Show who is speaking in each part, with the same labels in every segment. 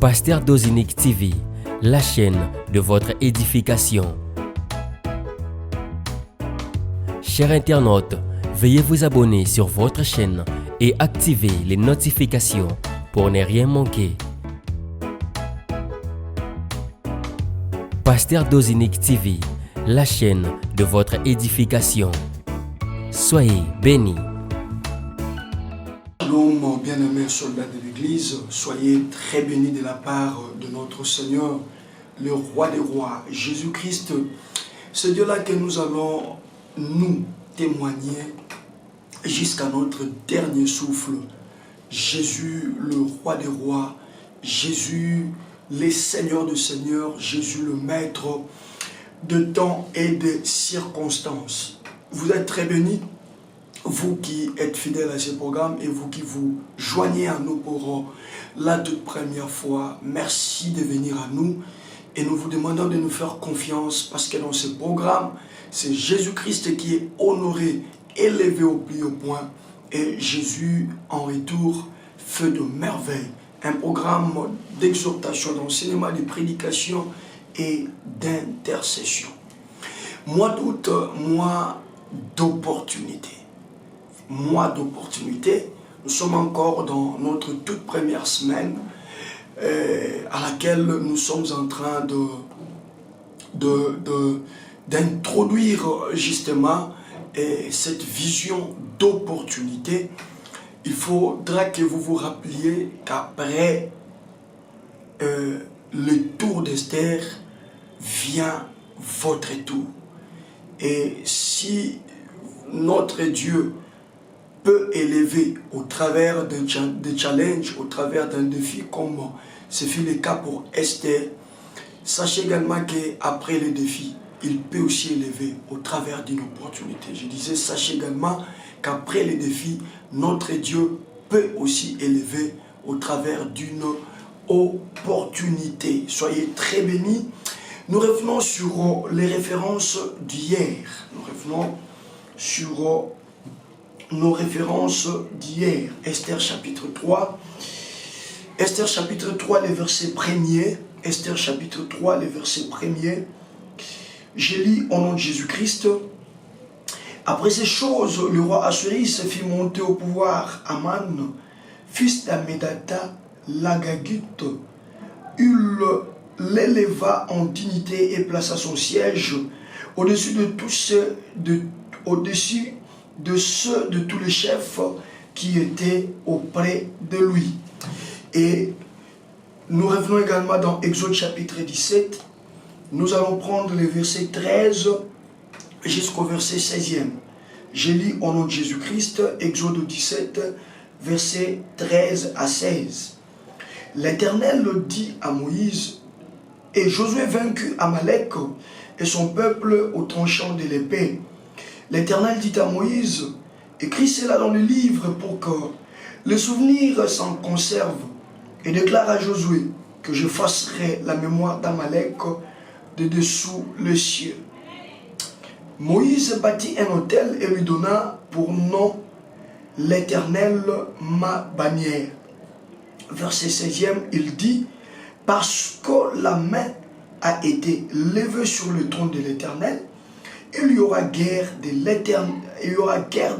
Speaker 1: Pasteur Dozinique TV, la chaîne de votre édification. Chers internautes, veuillez vous abonner sur votre chaîne et activer les notifications pour ne rien manquer. Pasteur Dozinique TV, la chaîne de votre édification. Soyez bénis.
Speaker 2: Shalom, bien-aimés soldats de l'Église, soyez très bénis de la part de notre Seigneur, le Roi des Rois, Jésus-Christ. Ce Dieu-là que nous allons nous témoigner jusqu'à notre dernier souffle. Jésus, le Roi des Rois, Jésus, le Seigneur de Seigneurs, Jésus, le Maître de temps et de circonstances. Vous êtes très bénis, vous qui êtes fidèles à ce programme et vous qui vous joignez à nous pour la toute première fois. Merci de venir à nous et nous vous demandons de nous faire confiance parce que dans ce programme, c'est Jésus-Christ qui est honoré, élevé au plus haut point et Jésus en retour fait de merveilles. Un programme d'exhortation, d'enseignement, de prédication et d'intercession. Mois d'août, mois d'opportunité. Mois d'opportunité. Nous sommes encore dans notre toute première semaine à laquelle nous sommes en train d'introduire justement cette vision d'opportunité. Il faudra que vous vous rappeliez qu'après le tour d'Esther vient votre tour. Et si notre Dieu peut élever au travers d'un challenge, au travers d'un défi comme ce fut le cas pour Esther, sachez également qu'après le défi, il peut aussi élever au travers d'une opportunité. Je disais, sachez également qu'après le défi, notre Dieu peut aussi élever au travers d'une opportunité. Soyez très bénis. Nous revenons sur les références d'hier. Nous revenons sur nos références d'hier. Esther chapitre 3. Esther chapitre 3, les versets 1er. Esther chapitre 3, les versets 1er. Je lis au nom de Jésus-Christ. Après ces choses, le roi Assuérus fit monter au pouvoir Aman, fils d'Ammédatha, l'Agagite. Il l'éleva en dignité et plaça son siège au-dessus de tous au-dessus de ceux de tous les chefs qui étaient auprès de lui. Et nous revenons également dans Exode chapitre 17. Nous allons prendre les versets 13 jusqu'au verset 16e. Je lis au nom de Jésus-Christ, Exode 17, versets 13 à 16. L'Éternel dit à Moïse, et Josué vaincut Amalek et son peuple au tranchant de l'épée. L'Éternel dit à Moïse, écris cela dans le livre pour que le souvenir s'en conserve, et déclare à Josué que j'effacerai la mémoire d'Amalek de dessous le ciel. Moïse bâtit un autel et lui donna pour nom l'Éternel ma bannière. Verset 16e, il dit, parce que la main a été levée sur le trône de l'Éternel, il y aura guerre de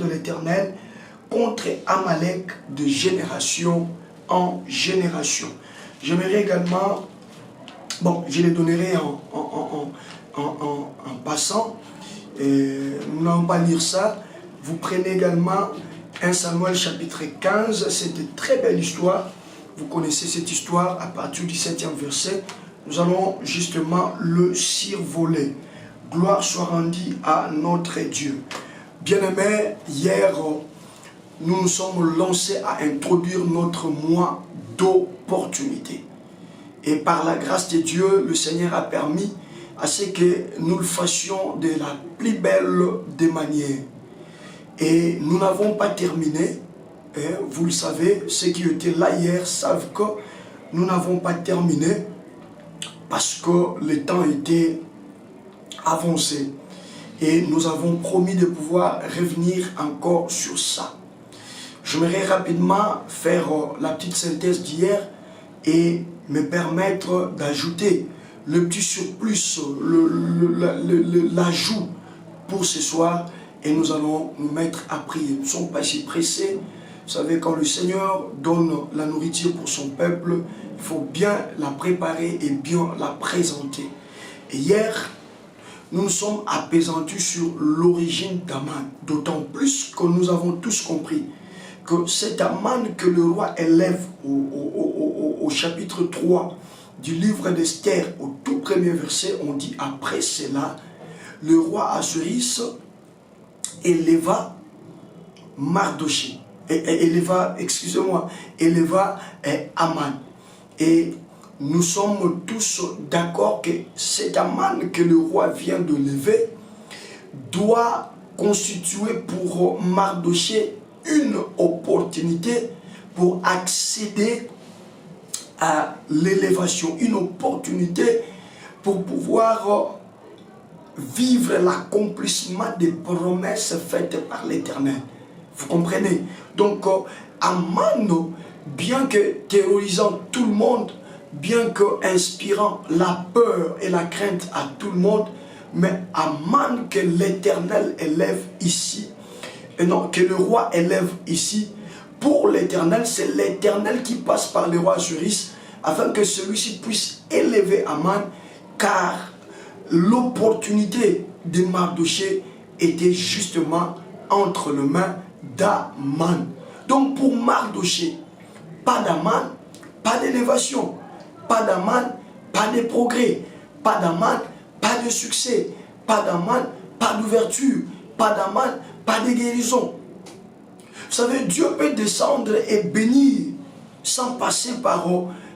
Speaker 2: l'Éternel contre Amalek de génération en génération. J'aimerais également, je les donnerai en passant, nous n'allons pas lire ça. Vous prenez également 1 Samuel chapitre 15, c'est une très belle histoire. Vous connaissez cette histoire à partir du 7e verset. Nous allons justement le survoler. Gloire soit rendue à notre Dieu. Bien-aimés, hier, nous nous sommes lancés à introduire notre mois d'opportunité. Et par la grâce de Dieu, le Seigneur a permis à ce que nous le fassions de la plus belle des manières. Et nous n'avons pas terminé. Vous le savez, ceux qui étaient là hier savent que nous n'avons pas terminé parce que le temps était avancé. Et nous avons promis de pouvoir revenir encore sur ça. J'aimerais rapidement faire la petite synthèse d'hier et me permettre d'ajouter le petit surplus, l'ajout pour ce soir, et nous allons nous mettre à prier. Nous ne sommes pas si pressés. Vous savez, quand le Seigneur donne la nourriture pour son peuple, il faut bien la préparer et bien la présenter. Et hier, nous nous sommes apaisantis sur l'origine d'Aman, d'autant plus que nous avons tous compris que cet Aman que le roi élève au chapitre 3 du livre d'Esther, au tout premier verset, on dit: après cela, le roi Assuérus éleva Mardochée, éleva Aman. Et nous sommes tous d'accord que cet Aman que le roi vient de lever doit constituer pour Mardochée une opportunité pour accéder à l'élévation, une opportunité pour pouvoir vivre l'accomplissement des promesses faites par l'Éternel. Vous comprenez? Donc, Aman, bien que terrorisant tout le monde, bien que inspirant la peur et la crainte à tout le monde, mais Aman que l'Éternel élève ici, et non, que le roi élève ici, pour l'Éternel, c'est l'Éternel qui passe par le roi Assuérus, afin que celui-ci puisse élever Aman, car l'opportunité de Mardochée était justement entre les mains d'Aman. Donc pour Mardochée, pas d'Aman, pas d'élévation, pas d'Aman, pas de progrès, pas d'Aman, pas de succès, pas d'Aman, pas d'ouverture, pas d'Aman, pas de guérison. Vous savez, Dieu peut descendre et bénir sans passer par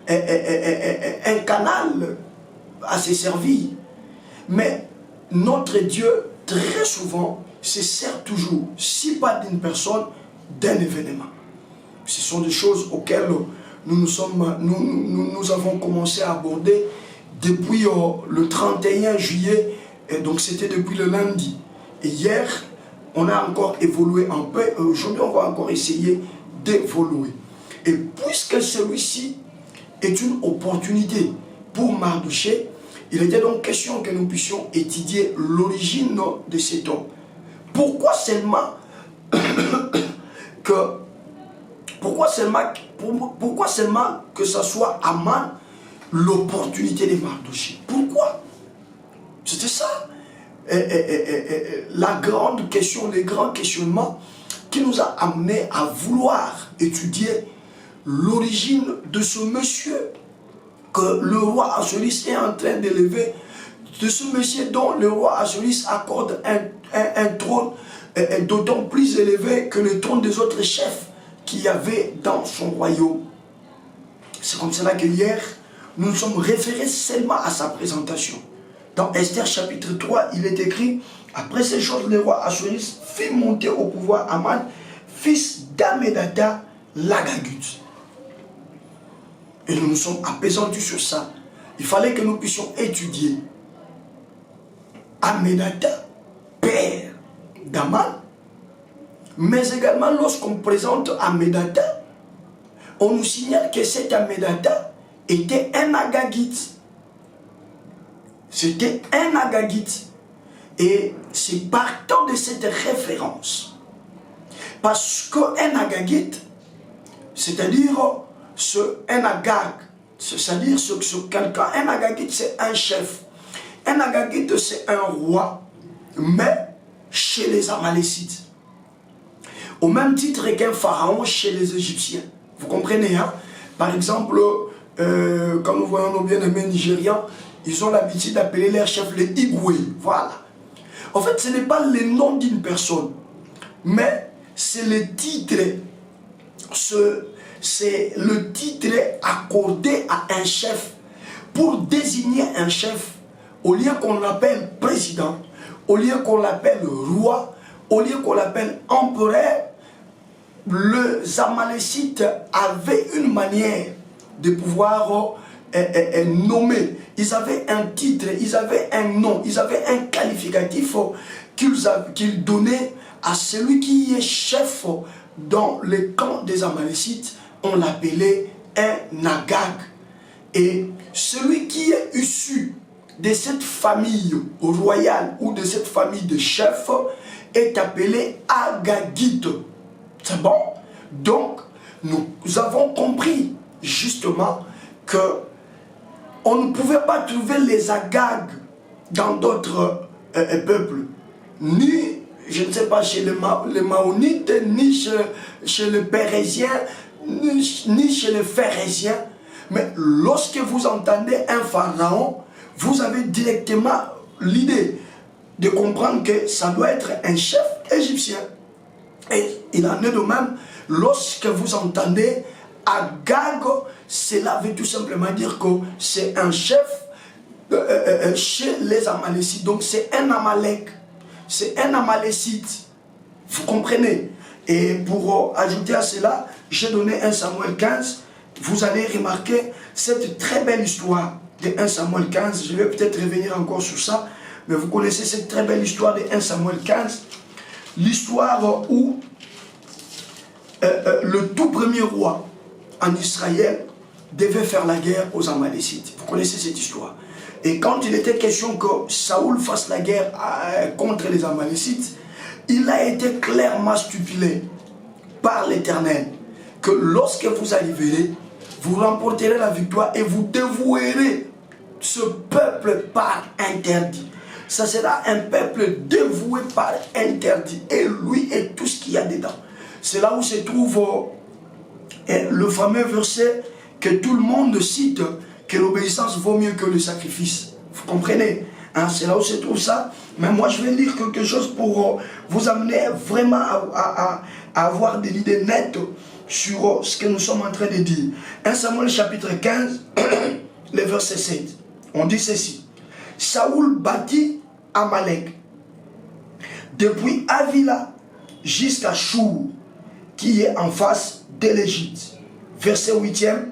Speaker 2: un canal à se servir. Mais notre Dieu, très souvent, se sert toujours, si pas d'une personne, d'un événement. Ce sont des choses auxquelles nous avons commencé à aborder depuis le 31 juillet, et donc c'était depuis le lundi. Et hier, on a encore évolué un peu, et aujourd'hui on va encore essayer d'évoluer. Et puisque celui-ci est une opportunité pour Mardochée, il était donc question que nous puissions étudier l'origine de cet homme. Pourquoi seulement que ce soit Aman l'opportunité de Mardochée? Pourquoi? C'était ça la grande question, les grands questionnements qui nous a amené à vouloir étudier l'origine de ce monsieur que le roi Assuérus est en train d'élever, de ce monsieur dont le roi Assuérus accorde un trône d'autant plus élevé que le trône des autres chefs qu'il y avait dans son royaume. C'est comme cela que hier, nous nous sommes référés seulement à sa présentation. Dans Esther chapitre 3, il est écrit: après ces choses, le roi Assuérus fit monter au pouvoir Aman, fils d'Ammédatha l'Agagite. Et nous nous sommes apaisantis sur ça. Il fallait que nous puissions étudier Ammédatha, père d'Aman, mais également lorsqu'on présente Ammédatha, on nous signale que cet Ammédatha était un Agagite. C'était un Agagite. Et c'est partant de cette référence. Parce qu'un Agagite, c'est-à-dire un Agag, c'est-à-dire quelqu'un, un Agagite c'est un chef. Un Agagite c'est un roi, mais chez les Amalécites. Au même titre qu'un pharaon chez les Égyptiens. Vous comprenez, hein? Par exemple, quand nous voyons nos bien-aimés nigérians, ils ont l'habitude d'appeler leur chef les Igwe. Voilà. En fait, ce n'est pas le nom d'une personne, mais c'est le titre. C'est le titre accordé à un chef pour désigner un chef. Au lieu qu'on l'appelle président, au lieu qu'on l'appelle roi, au lieu qu'on l'appelle empereur, les Amalécites avaient une manière de pouvoir nommer. Ils avaient un titre, ils avaient un nom, ils avaient un qualificatif qu'ils donnaient à celui qui est chef dans le camp des Amalécites. On l'appelait un Agag. Et celui qui est issu de cette famille royale ou de cette famille de chefs est appelé Agagite. C'est bon? Donc, nous avons compris justement que on ne pouvait pas trouver les Agag dans d'autres peuples, ni, je ne sais pas, chez les Maonites, ni chez les Pérésiens, ni chez les Phérésiens. Mais lorsque vous entendez un pharaon, vous avez directement l'idée de comprendre que ça doit être un chef égyptien. Et il en est de même, lorsque vous entendez Agag, cela veut tout simplement dire que c'est un chef chez les Amalécites. Donc c'est un Amalek, c'est un Amalécite. Vous comprenez? Et pour ajouter à cela, j'ai donné 1 Samuel 15. Vous allez remarquer cette très belle histoire de 1 Samuel 15. Je vais peut-être revenir encore sur ça. Mais vous connaissez cette très belle histoire de 1 Samuel 15. L'histoire où le tout premier roi en Israël devait faire la guerre aux Amalécites. Vous connaissez cette histoire. Et quand il était question que Saoul fasse la guerre contre les Amalécites, il a été clairement stipulé par l'Éternel que lorsque vous arriverez, vous remporterez la victoire et vous dévouerez ce peuple par interdit. Ça sera un peuple dévoué par interdit. Et lui et tout ce qu'il y a dedans. C'est là où se trouve le fameux verset que tout le monde cite, que l'obéissance vaut mieux que le sacrifice. Vous comprenez, hein? C'est là où se trouve ça. Mais moi je vais lire quelque chose pour vous amener vraiment à avoir des idées nettes sur ce que nous sommes en train de dire. 1 Samuel chapitre 15, le verset 7. On dit ceci. Saoul bâtit Amalek depuis Avila jusqu'à Chour, qui est en face de l'Égypte. Verset 8e.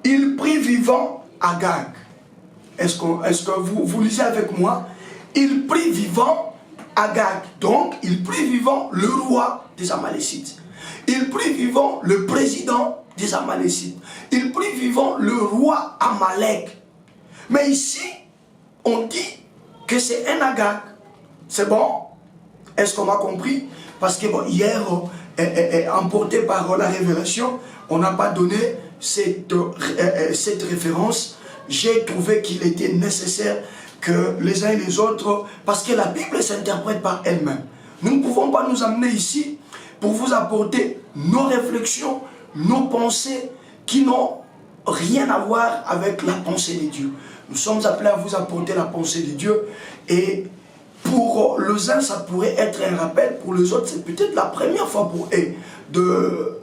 Speaker 2: Il prit vivant Agag. Est-ce que vous lisez avec moi? Il prit vivant Agag. Donc, il prit vivant le roi des Amalécites. Il prit vivant le président des Amalécites. Il prit vivant le roi Amalek. Mais ici, on dit que c'est un Agag. C'est bon? Est-ce qu'on a compris? Parce que bon, hier, emporté par la révélation, on n'a pas donné cette référence. J'ai trouvé qu'il était nécessaire que les uns et les autres, parce que la Bible s'interprète par elle-même. Nous ne pouvons pas nous amener ici pour vous apporter nos réflexions, nos pensées qui n'ont rien à voir avec la pensée de Dieu. Nous sommes appelés à vous apporter la pensée de Dieu. Et pour les uns, ça pourrait être un rappel. Pour les autres, c'est peut-être la première fois pour eux de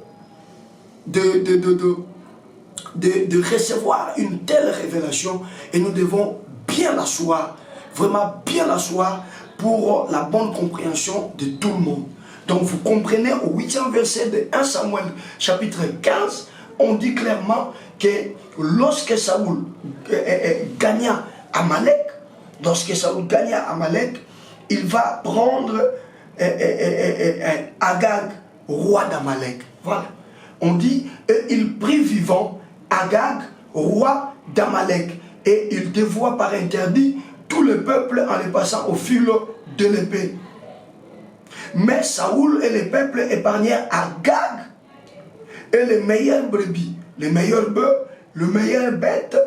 Speaker 2: recevoir une telle révélation. Et nous devons bien l'asseoir, vraiment bien l'asseoir pour la bonne compréhension de tout le monde. Donc vous comprenez, au 8e verset de 1 Samuel chapitre 15, on dit clairement que lorsque Saoul gagna Amalek, il va prendre Agag, roi d'Amalek. Voilà. On dit, il prit vivant Agag, roi d'Amalek, et il dévoie par interdit tout le peuple en les passant au fil de l'épée. Mais Saoul et le peuple épargnèrent Agag et les meilleures brebis, les meilleurs bœufs, le meilleur bête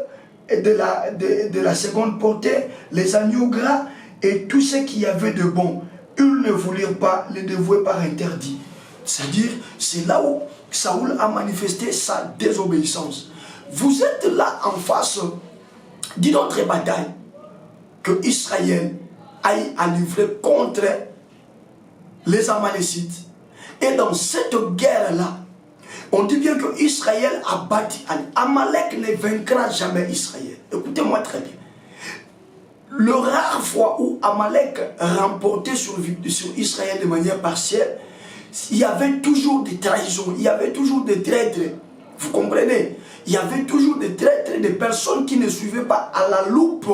Speaker 2: de la seconde portée, les agneaux gras et tout ce qu'il y avait de bon. Ils ne voulurent pas les dévouer par interdit. C'est-à-dire, c'est là où Saoul a manifesté sa désobéissance. Vous êtes là en face d'une autre bataille que Israël aille à livrer contre les Amalécites. Et dans cette guerre-là, on dit bien que Israël a bâti. Amalek ne vaincra jamais Israël. Écoutez-moi très bien. Le rare fois où Amalek remportait sur Israël de manière partielle, il y avait toujours des trahisons, il y avait toujours des traîtres. Vous comprenez? Il y avait toujours des traîtres, des personnes qui ne suivaient pas à la loupe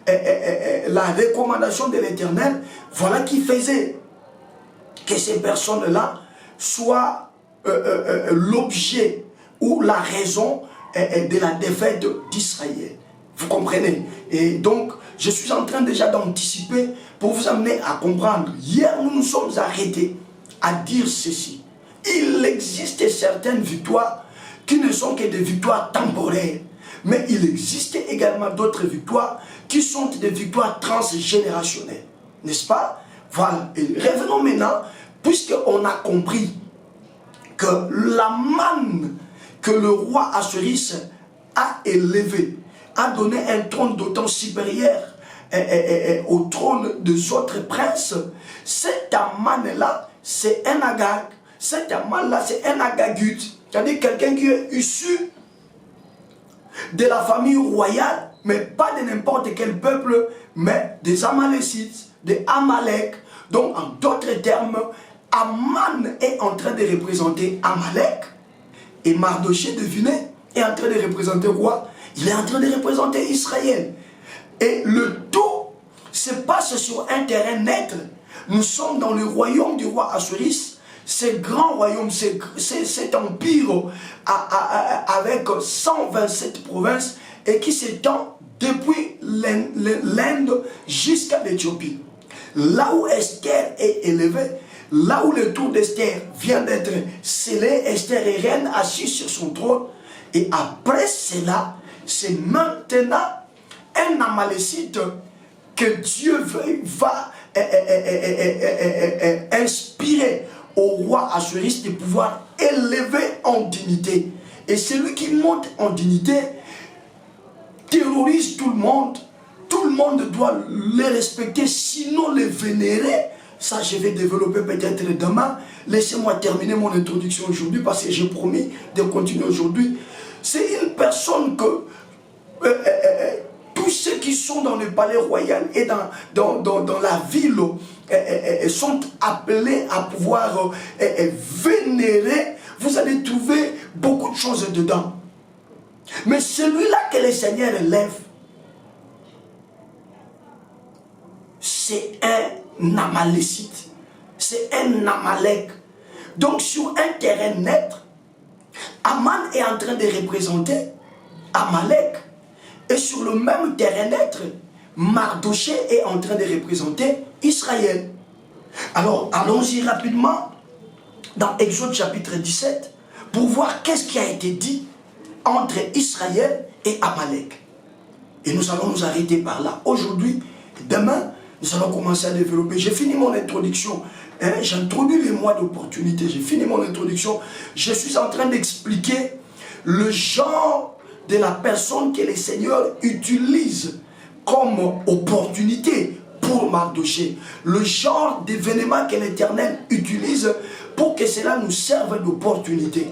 Speaker 2: la recommandation de l'Éternel. Voilà qui faisait que ces personnes-là soient l'objet ou la raison de la défaite d'Israël. Vous comprenez? Et donc, je suis en train déjà d'anticiper pour vous amener à comprendre. Hier, nous nous sommes arrêtés à dire ceci. Il existe certaines victoires qui ne sont que des victoires temporaires. Mais il existe également d'autres victoires qui sont des victoires transgénérationnelles. N'est-ce pas? Voilà. Et revenons maintenant, puisqu'on a compris que la manne que le roi Assuérus a élevée a donné un trône d'autant supérieur au trône des autres princes. Cet Aman-là, c'est un Agag. Cet Aman-là, c'est un Agagite. C'est-à-dire quelqu'un qui est issu de la famille royale, mais pas de n'importe quel peuple, mais des Amalécites, des Amalek. Donc, en d'autres termes, Aman est en train de représenter Amalek. Et Mardoché, devinez, est en train de représenter quoi? Il est en train de représenter Israël. Et le tout se passe sur un terrain net. Nous sommes dans le royaume du roi Assuérus. Ce grand royaume, cet empire avec 127 provinces et qui s'étend depuis l'Inde jusqu'à l'Éthiopie. Là où Esther est élevée, là où le tour d'Esther vient d'être scellé, Esther est reine assise sur son trône. Et après cela, c'est maintenant un Amalécite que Dieu va inspirer au roi Assuérus de pouvoir élever en dignité. Et celui qui monte en dignité terrorise tout le monde. Tout le monde doit les respecter, sinon les vénérer. Ça, je vais développer peut-être demain. Laissez-moi terminer mon introduction aujourd'hui parce que j'ai promis de continuer aujourd'hui. C'est une personne que tous ceux qui sont dans le palais royal et dans la ville sont appelés à pouvoir vénérer. Vous allez trouver beaucoup de choses dedans. Mais celui-là que le Seigneur élève, c'est un Amalécite. C'est un Amalek. Donc sur un terrain net, Aman est en train de représenter Amalek. Et sur le même terrain net, Mardoché est en train de représenter Israël. Alors, allons-y rapidement dans Exode chapitre 17 pour voir qu'est-ce qui a été dit entre Israël et Amalek. Et nous allons nous arrêter par là. Aujourd'hui, demain, nous allons commencer à développer. J'ai fini mon introduction. J'ai introduit les mois d'opportunité. J'ai fini mon introduction. Je suis en train d'expliquer le genre de la personne que le Seigneur utilise comme opportunité pour Mardoché. Le genre d'événement que l'Éternel utilise pour que cela nous serve d'opportunité.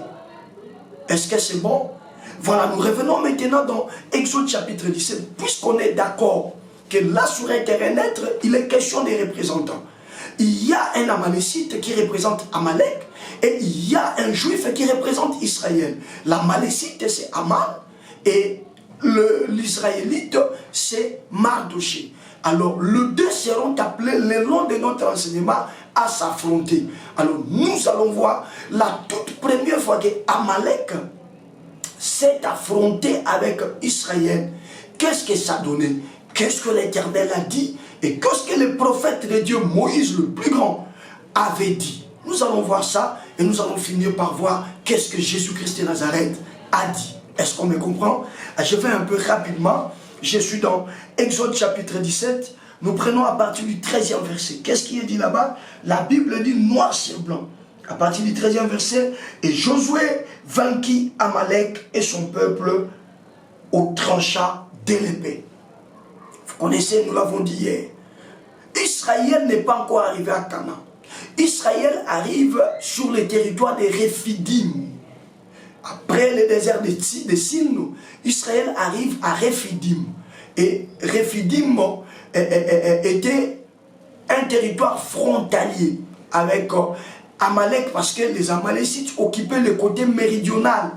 Speaker 2: Est-ce que c'est bon? Voilà, nous revenons maintenant dans Exode chapitre 17, puisqu'on est d'accord que là sur un terrain net, il est question des représentants. Il y a un Amalécite qui représente Amalek et il y a un Juif qui représente Israël. L'Amalécite c'est Aman et l'Israélite c'est Mardoché. Alors les deux seront appelés le long de notre enseignement à s'affronter. Alors nous allons voir la toute première fois que Amalek s'est affronté avec Israël. Qu'est-ce que ça donnait? Qu'est-ce que l'Éternel a dit? Et qu'est-ce que le prophète de Dieu, Moïse le plus grand, avait dit? Nous allons voir ça et nous allons finir par voir qu'est-ce que Jésus-Christ de Nazareth a dit. Est-ce qu'on me comprend? Je vais un peu rapidement. Je suis dans Exode chapitre 17. Nous prenons à partir du 13e verset. Qu'est-ce qui est dit là-bas? La Bible dit noir sur blanc. À partir du 13e verset, et Josué vainquit Amalek et son peuple au tranchant de l'épée. Vous connaissez, nous l'avons dit hier. Israël n'est pas encore arrivé à Canaan. Israël arrive sur le territoire des Réphidim. Après le désert de Sin, Israël arrive à Réphidim. Et Réphidim était un territoire frontalier avec Amalek, parce que les Amalécites occupaient le côté méridional.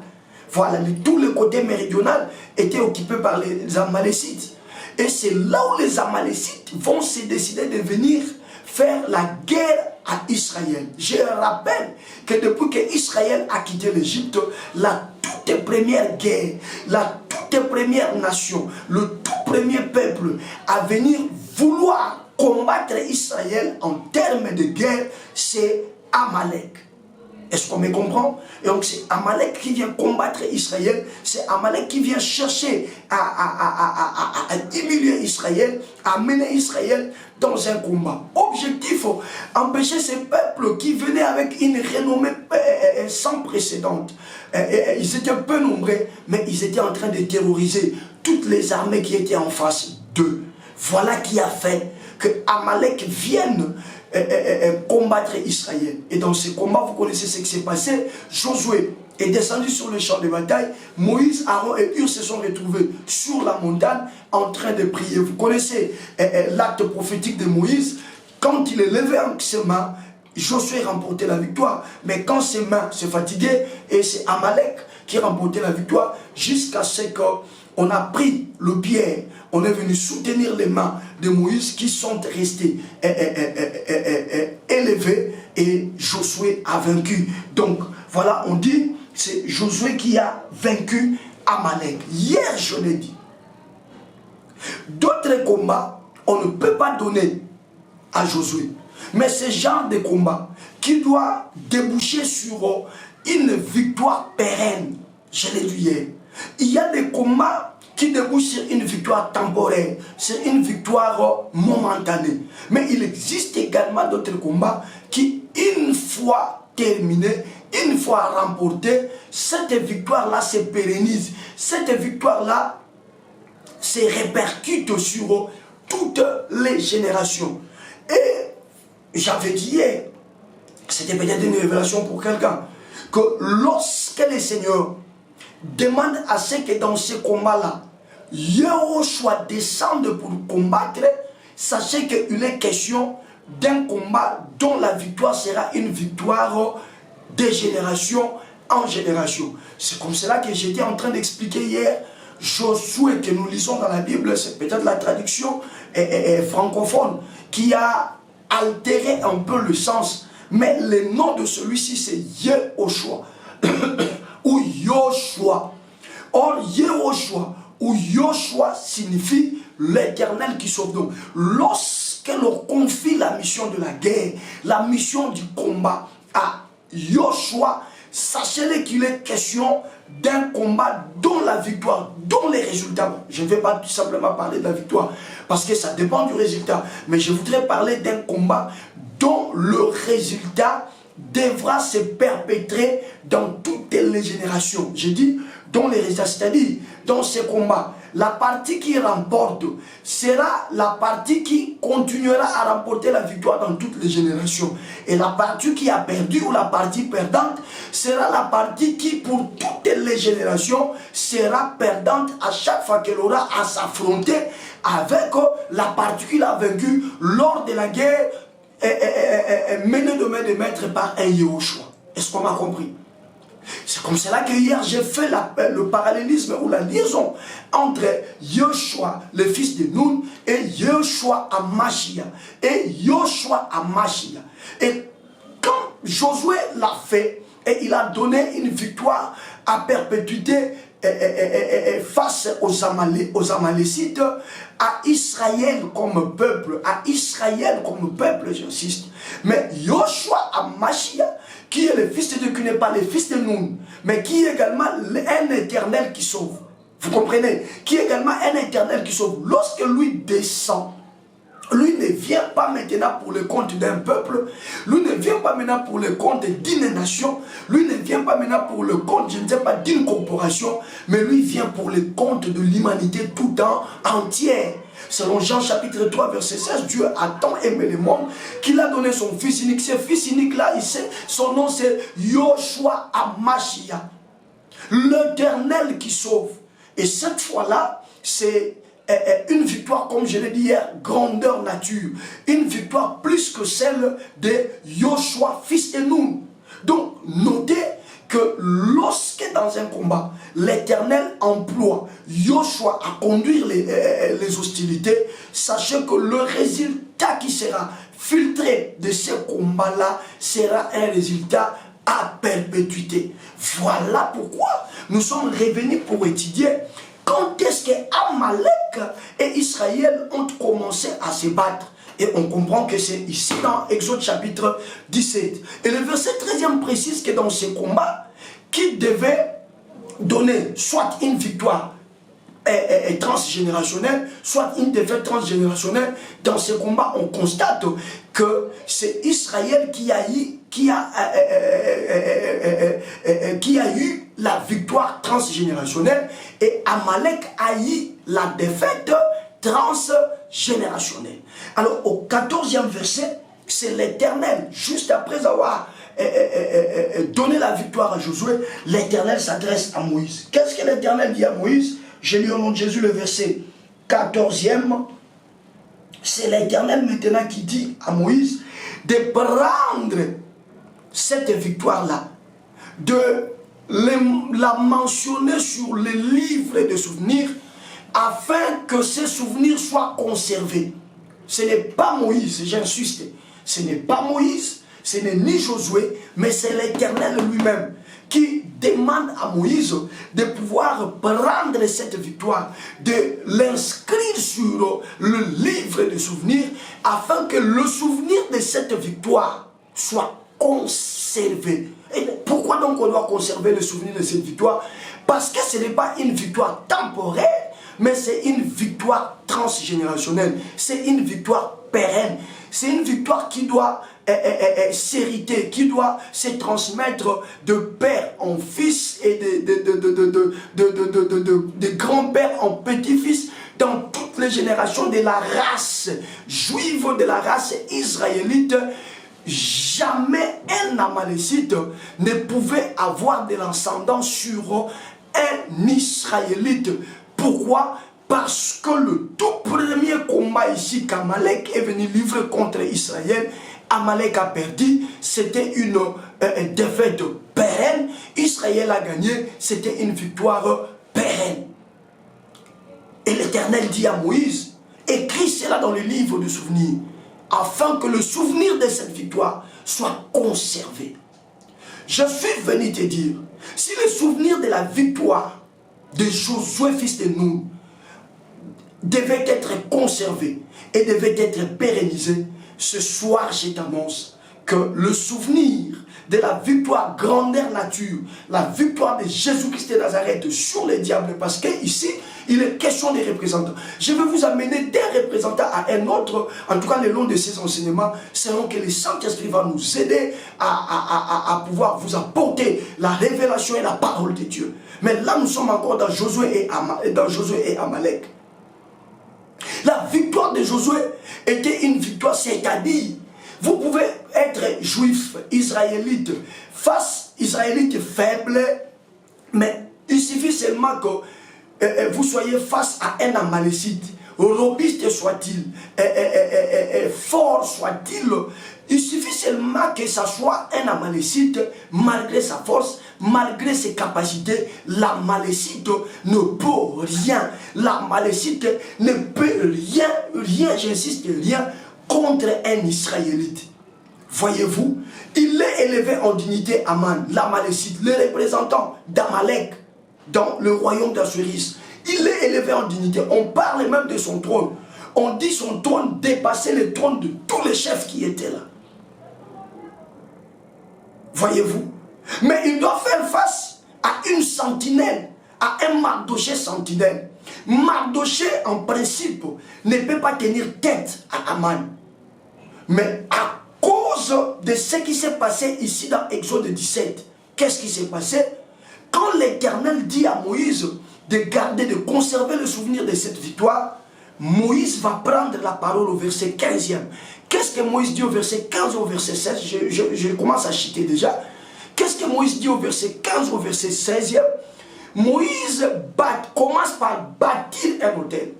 Speaker 2: Voilà, tout le côté méridional était occupé par les Amalécites. Et c'est là où les Amalécites vont se décider de venir faire la guerre à Israël. Je rappelle que depuis que Israël a quitté l'Égypte, la toute toute première guerre, la toute première nation, le tout premier peuple à venir vouloir combattre Israël en termes de guerre, c'est Amalek. Est-ce qu'on me comprend? Et donc c'est Amalek qui vient combattre Israël, c'est Amalek qui vient chercher à diminuer Israël, à mener Israël dans un combat. Objectif, empêcher ces peuples qui venaient avec une renommée sans précédent. Ils étaient peu nombreux, mais ils étaient en train de terroriser toutes les armées qui étaient en face d'eux. Voilà qui a fait que Amalek vienne combattre Israël. Et dans ce combat, vous connaissez ce qui s'est passé. Josué est descendu sur le champ de bataille. Moïse, Aaron et Hur se sont retrouvés sur la montagne en train de prier. Vous connaissez l'acte prophétique de Moïse. Quand il est levé en ses mains, Josué remportait la victoire. Mais quand ses mains se fatiguaient, et c'est Amalek qui remportait la victoire, jusqu'à ce qu'on a pris le pierre, on est venu soutenir les mains de Moïse qui sont restées élevées et Josué a vaincu. Donc voilà, on dit c'est Josué qui a vaincu Amalek. Hier je l'ai dit. D'autres combats, on ne peut pas donner à Josué. Mais ce genre de combat qui doit déboucher sur une victoire pérenne, je l'ai dit hier. Il y a des combats qui débouchent sur une victoire temporaire, c'est une victoire momentanée. Mais il existe également d'autres combats qui, une fois terminés, une fois remportés, cette victoire-là se pérennise. Cette victoire-là se répercute sur toutes les générations. Et j'avais dit hier, c'était peut-être une révélation pour quelqu'un, que lorsque le Seigneur demande à ce que dans ce combat-là, Yehoshua descende pour combattre, sachez qu'il est question d'un combat dont la victoire sera une victoire de génération en génération. C'est comme cela que j'étais en train d'expliquer hier. Josué que nous lisons dans la Bible, c'est peut-être la traduction francophone qui a altéré un peu le sens. Mais le nom de celui-ci c'est Yehoshua ou Yoshua. Or Yehoshua ou Yoshua signifie l'Éternel qui sauve. Donc, lorsque l'on confie la mission de la guerre, la mission du combat à Yoshua, sachez-le qu'il est question d'un combat dont la victoire, dont les résultats. Je ne vais pas tout simplement parler de la victoire parce que ça dépend du résultat, mais je voudrais parler d'un combat dont le résultat devra se perpétrer dans toutes les générations. Je dis dans les résultats, c'est-à-dire dans ces combats, la partie qui remporte sera la partie qui continuera à remporter la victoire dans toutes les générations. Et la partie qui a perdu ou la partie perdante sera la partie qui pour toutes les générations sera perdante à chaque fois qu'elle aura à s'affronter avec la partie qu'il a vaincue lors de la guerre menée de main de maître par un Yehoshua. Est-ce qu'on m'a compris? C'est comme cela que hier j'ai fait le parallélisme ou la liaison entre Yoshua, le fils de Nun, et Yoshua Amashia. Et Yoshua Amashia. Et quand Josué l'a fait, et il a donné une victoire à perpétuité face aux Amalécites, à Israël comme peuple, j'insiste. Mais Yoshua Amashia, qui est le fils de Dieu, qui n'est pas le fils de Nun, mais qui est également un éternel qui sauve. Vous comprenez? Qui est également un éternel qui sauve. Lorsque lui descend, lui ne vient pas maintenant pour le compte d'un peuple, lui ne vient pas maintenant pour le compte d'une nation, lui ne vient pas maintenant pour le compte, je ne sais pas, d'une corporation, mais lui vient pour le compte de l'humanité tout entière. Selon Jean chapitre 3 verset 16, Dieu a tant aimé le monde qu'il a donné son fils unique. Ce fils unique là, son nom c'est Yoshua Amashia, l'Éternel qui sauve. Et cette fois-là, c'est une victoire, comme je l'ai dit hier, grandeur nature. Une victoire plus que celle de Yoshua, fils de Nun. Donc, notez que lorsque dans un combat, l'Éternel emploie Yoshua à conduire les hostilités, sachez que le résultat qui sera filtré de ce combat-là sera un résultat à perpétuité. Voilà pourquoi nous sommes revenus pour étudier quand est-ce que Amalek et Israël ont commencé à se battre. Et on comprend que c'est ici dans Exode chapitre 17. Et le verset 13e précise que dans ce combat, qui devait donner soit une victoire transgénérationnelle, soit une défaite transgénérationnelle, dans ce combat, on constate que c'est Israël qui a eu la victoire transgénérationnelle et Amalek a eu la défaite transgénérationnelle. Alors au 14e verset, c'est l'Éternel, juste après avoir donné la victoire à Josué, l'Éternel s'adresse à Moïse. Qu'est-ce que l'Éternel dit à Moïse? J'ai lu au nom de Jésus le verset 14e. C'est l'Éternel maintenant qui dit à Moïse de prendre cette victoire-là, de la mentionner sur le livre de souvenirs, afin que ces souvenirs soient conservés. Ce n'est pas Moïse, j'insiste, ce n'est pas Moïse, ce n'est ni Josué, mais c'est l'Éternel lui-même qui demande à Moïse de pouvoir prendre cette victoire, de l'inscrire sur le livre de souvenirs, afin que le souvenir de cette victoire soit conservé. Et pourquoi donc on doit conserver le souvenir de cette victoire? Parce que ce n'est pas une victoire temporaire, mais c'est une victoire transgénérationnelle, c'est une victoire pérenne, c'est une victoire qui doit s'hériter, qui doit se transmettre de père en fils et de grand-père en petit-fils dans toutes les générations de la race juive, de la race israélite. Jamais un Amalécite ne pouvait avoir de l'ascendance sur un Israélite. Pourquoi? Parce que le tout premier combat ici qu'Amalek est venu livrer contre Israël, Amalek a perdu, c'était une défaite pérenne. Israël a gagné, c'était une victoire pérenne. Et l'Éternel dit à Moïse, écris cela dans le livre de souvenirs, afin que le souvenir de cette victoire soit conservé. Je suis venu te dire, si le souvenir de la victoire de Josué, fils de Nun, devait être conservé et devait être pérennisé, ce soir je t'annonce que le souvenir de la victoire grandeur nature, la victoire de Jésus-Christ de Nazareth sur les diables, parce que ici il est question des représentants. Je vais vous amener d'un représentant à un autre, en tout cas le long de ces enseignements, selon que le Saint-Esprit va nous aider à pouvoir vous apporter la révélation et la parole de Dieu. Mais là nous sommes encore dans Josué et Amalek. La victoire de Josué était une victoire, c'est-à-dire, vous pouvez être juif, israélite, face israélite faible, mais il suffit seulement que vous soyez face à un Amalécite, robuste soit-il, fort soit-il, il suffit seulement que ça soit un Amalécite, malgré sa force, malgré ses capacités, l'Amalécite ne peut rien. L'Amalécite ne peut rien, j'insiste, rien contre un Israélite. Voyez-vous, il est élevé en dignité Aman, l'Amalécite, le représentant d'Amalek dans le royaume d'Assuris. Il est élevé en dignité. On parle même de son trône. On dit son trône dépassait le trône de tous les chefs qui étaient là. Voyez-vous? Mais il doit faire face à une sentinelle, à un Mardoché sentinelle. Mardoché, en principe, ne peut pas tenir tête à Aman. Mais à cause de ce qui s'est passé ici dans Exode 17, qu'est-ce qui s'est passé? Quand l'Éternel dit à Moïse de garder, de conserver le souvenir de cette victoire, Moïse va prendre la parole au verset 15e. Qu'est-ce que Moïse dit au verset 15 au verset 16? Je commence à chuter déjà. Qu'est-ce que Moïse dit au verset 15 au verset 16e? Moïse commence par bâtir un autel.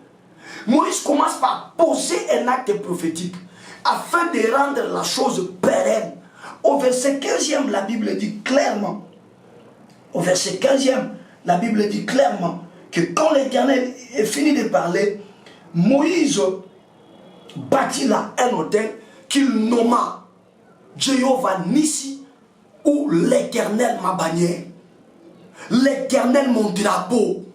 Speaker 2: Moïse commence par poser un acte prophétique afin de rendre la chose pérenne. Au verset 15e, la Bible dit clairement, au verset 15e, la Bible dit clairement que quand l'Éternel est fini de parler, Moïse bâtit là un autel qu'il nomma Jéhovah Nissi, ou l'Éternel ma bannière. l'Éternel mon drapeau.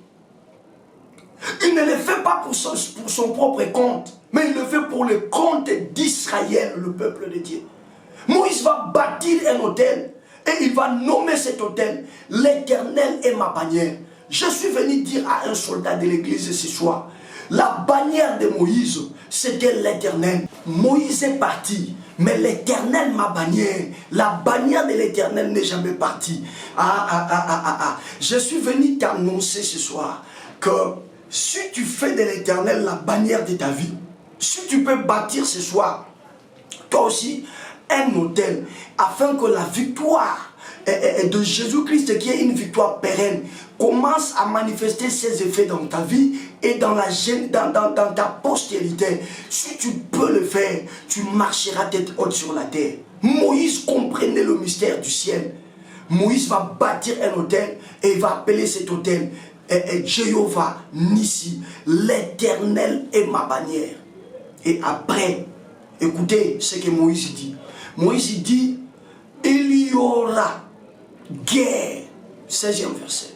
Speaker 2: Il ne le fait pas pour son propre compte, mais il le fait pour le compte d'Israël, le peuple de Dieu. Moïse va bâtir un autel et il va nommer cet autel l'Éternel est ma bannière. Je suis venu dire à un soldat de l'église ce soir, la bannière de Moïse, c'était l'Éternel. Moïse est parti, mais l'Éternel, ma bannière, la bannière de l'Éternel n'est jamais partie. Je suis venu t'annoncer ce soir que si tu fais de l'Éternel la bannière de ta vie, si tu peux bâtir ce soir, toi aussi, un autel, afin que la victoire de Jésus-Christ, qui est une victoire pérenne, commence à manifester ses effets dans ta vie et dans ta postérité. Si tu peux le faire, tu marcheras tête haute sur la terre. Moïse comprenait le mystère du ciel. Moïse va bâtir un autel et il va appeler cet autel Jéhovah Nissi, l'Éternel est ma bannière. Et après, écoutez ce que Moïse dit. Moïse dit, il y aura guerre, 16e verset.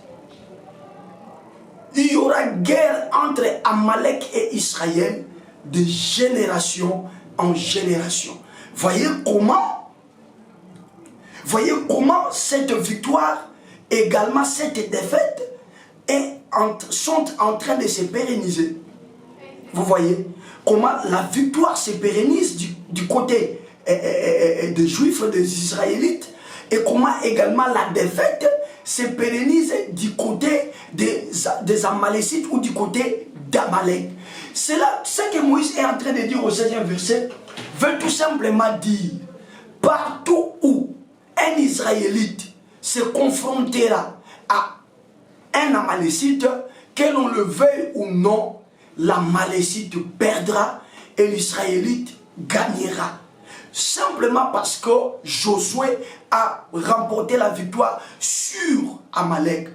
Speaker 2: Il y aura guerre entre Amalek et Israël de génération en génération. Voyez comment cette victoire, également cette défaite, sont en train de se pérenniser. Vous voyez comment la victoire se pérennise du côté des Juifs, des Israélites, et comment également la défaite se pérennise du côté des Amalécites ou du côté d'Amalek. C'est là ce que Moïse est en train de dire au 16e verset, veut tout simplement dire, partout où un Israélite se confrontera à un Amalécite, que l'on le veuille ou non, l'Amalécite perdra et l'Israélite gagnera. Simplement parce que Josué a remporté la victoire sur Amalek.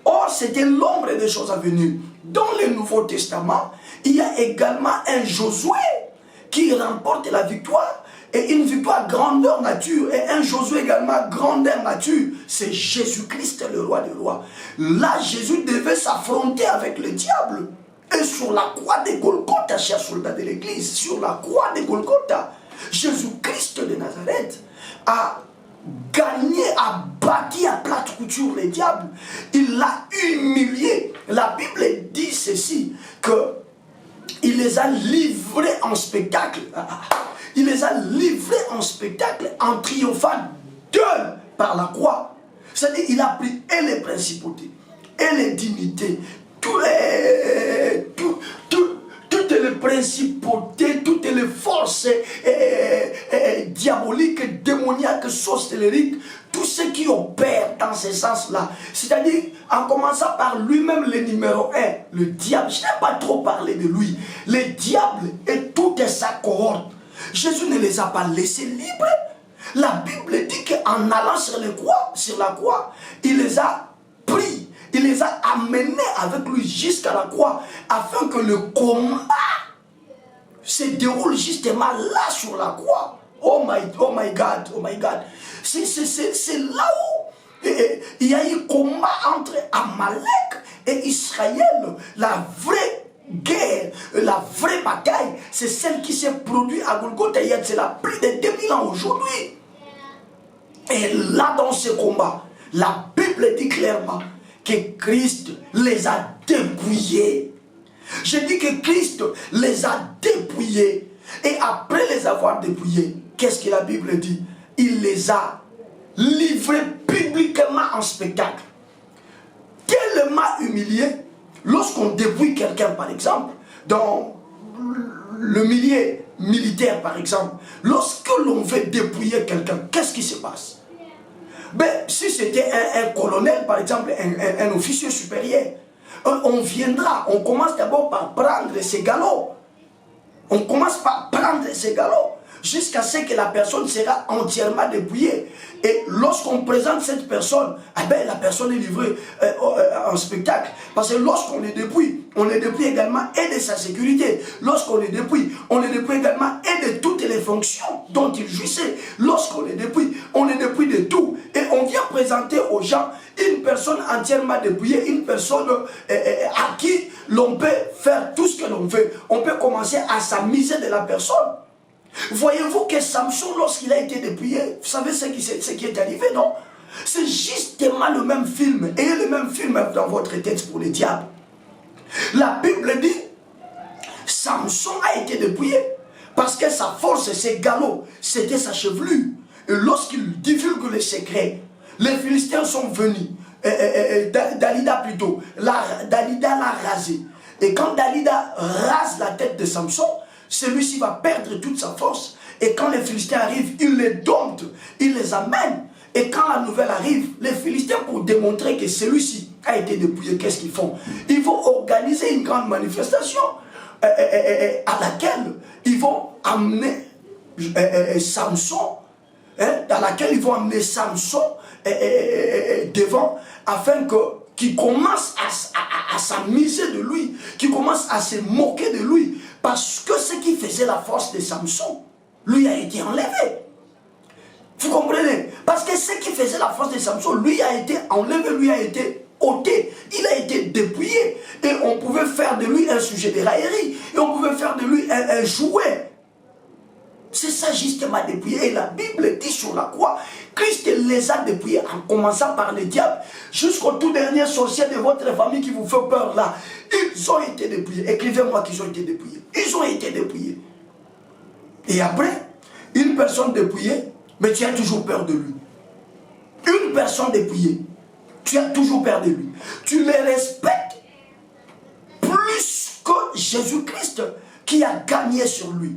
Speaker 2: Or, c'était l'ombre des choses à venir. Dans le Nouveau Testament, il y a également un Josué qui remporte la victoire, et une victoire grandeur nature, et un Josué également grandeur nature. C'est Jésus-Christ, le roi des rois. Là, Jésus devait s'affronter avec le diable. Et sur la croix de Golgotha, chers soldats de l'église, sur la croix de Golgotha, Jésus-Christ de Nazareth a gagné, a bâti à plate couture le diable. Il l'a humilié. La Bible dit ceci, que il les a livrés en spectacle. Il les a livrés en spectacle, en triomphant d'eux par la croix. C'est-à-dire qu'il a pris et les principautés, et les dignités, toutes les principautés, toutes les forces diaboliques, démoniaques, sorcelleriques, tous ceux qui opèrent dans ce sens-là. C'est-à-dire, en commençant par lui-même le numéro 1, le diable. Je n'ai pas trop parlé de lui. Le diable et toute sa cohorte. Jésus ne les a pas laissés libres. La Bible dit qu'en allant sur la croix, il les a pris. Il les a amenés avec lui jusqu'à la croix, afin que le combat se déroule justement là sur la croix. Oh my God, oh my God. C'est là où il y a eu combat entre Amalek et Israël. La vraie guerre, la vraie bataille, c'est celle qui s'est produite à Golgotha. C'est là plus de 2000 ans aujourd'hui. Et là, dans ce combat, la Bible dit clairement que Christ les a dépouillés. Je dis que Christ les a dépouillés. Et après les avoir dépouillés, qu'est-ce que la Bible dit? Il les a livrés publiquement en spectacle. Tellement humiliés. Lorsqu'on dépouille quelqu'un, par exemple, dans le milieu militaire, par exemple, lorsque l'on veut dépouiller quelqu'un, qu'est-ce qui se passe? Ben, si c'était un colonel, par exemple, un officier supérieur, on viendra, on commence d'abord par prendre ses galops. On commence par prendre ses galops. jusqu'à ce que la personne sera entièrement dépouillée. Et lorsqu'on présente cette personne, eh bien, la personne est livrée en spectacle. Parce que lorsqu'on les dépouille, on les dépouille également et de sa sécurité. Lorsqu'on les dépouille, on les dépouille également et de toutes les fonctions dont il jouissait. Lorsqu'on les dépouille, on les dépouille de tout. Et on vient présenter aux gens une personne entièrement dépouillée, une personne à qui l'on peut faire tout ce que l'on veut. On peut commencer à s'amuser de la personne. Voyez-vous que Samson, lorsqu'il a été dépouillé, vous savez ce qui est arrivé, non? C'est justement le même film. Ayez le même film dans votre tête pour le diable. La Bible dit, Samson a été dépouillé parce que sa force, ses galops, c'était sa chevelure. Et lorsqu'il divulgue les secrets, les Philistins sont venus. Dalida plutôt. Dalida l'a rasé. Et quand Dalida rase la tête de Samson, celui-ci va perdre toute sa force. Et quand les Philistins arrivent, ils les domptent, ils les amènent. Et quand la nouvelle arrive, les Philistins, pour démontrer que celui-ci a été dépouillé, qu'est-ce qu'ils font? Ils vont organiser une grande manifestation à laquelle ils vont amener Samson, dans laquelle ils vont amener Samson devant, afin qu'il commence à s'amuser de lui, qu'il commence à se moquer de lui, parce que ce qui faisait la force de Samson, lui a été enlevé. Vous comprenez? Parce que ce qui faisait la force de Samson, lui a été enlevé, lui a été ôté, il a été dépouillé. Et on pouvait faire de lui un sujet de raillerie, et on pouvait faire de lui un jouet. C'est ça justement dépouillé. Et la Bible dit sur la croix, Christ les a dépouillés, en commençant par le diable, jusqu'au tout dernier sorcier de votre famille qui vous fait peur là. Ils ont été dépouillés. Écrivez-moi qu'ils ont été dépouillés. Ils ont été dépouillés. Et après, une personne dépouillée, mais tu as toujours peur de lui. Une personne dépouillée, tu as toujours peur de lui. Tu les respectes plus que Jésus-Christ qui a gagné sur lui.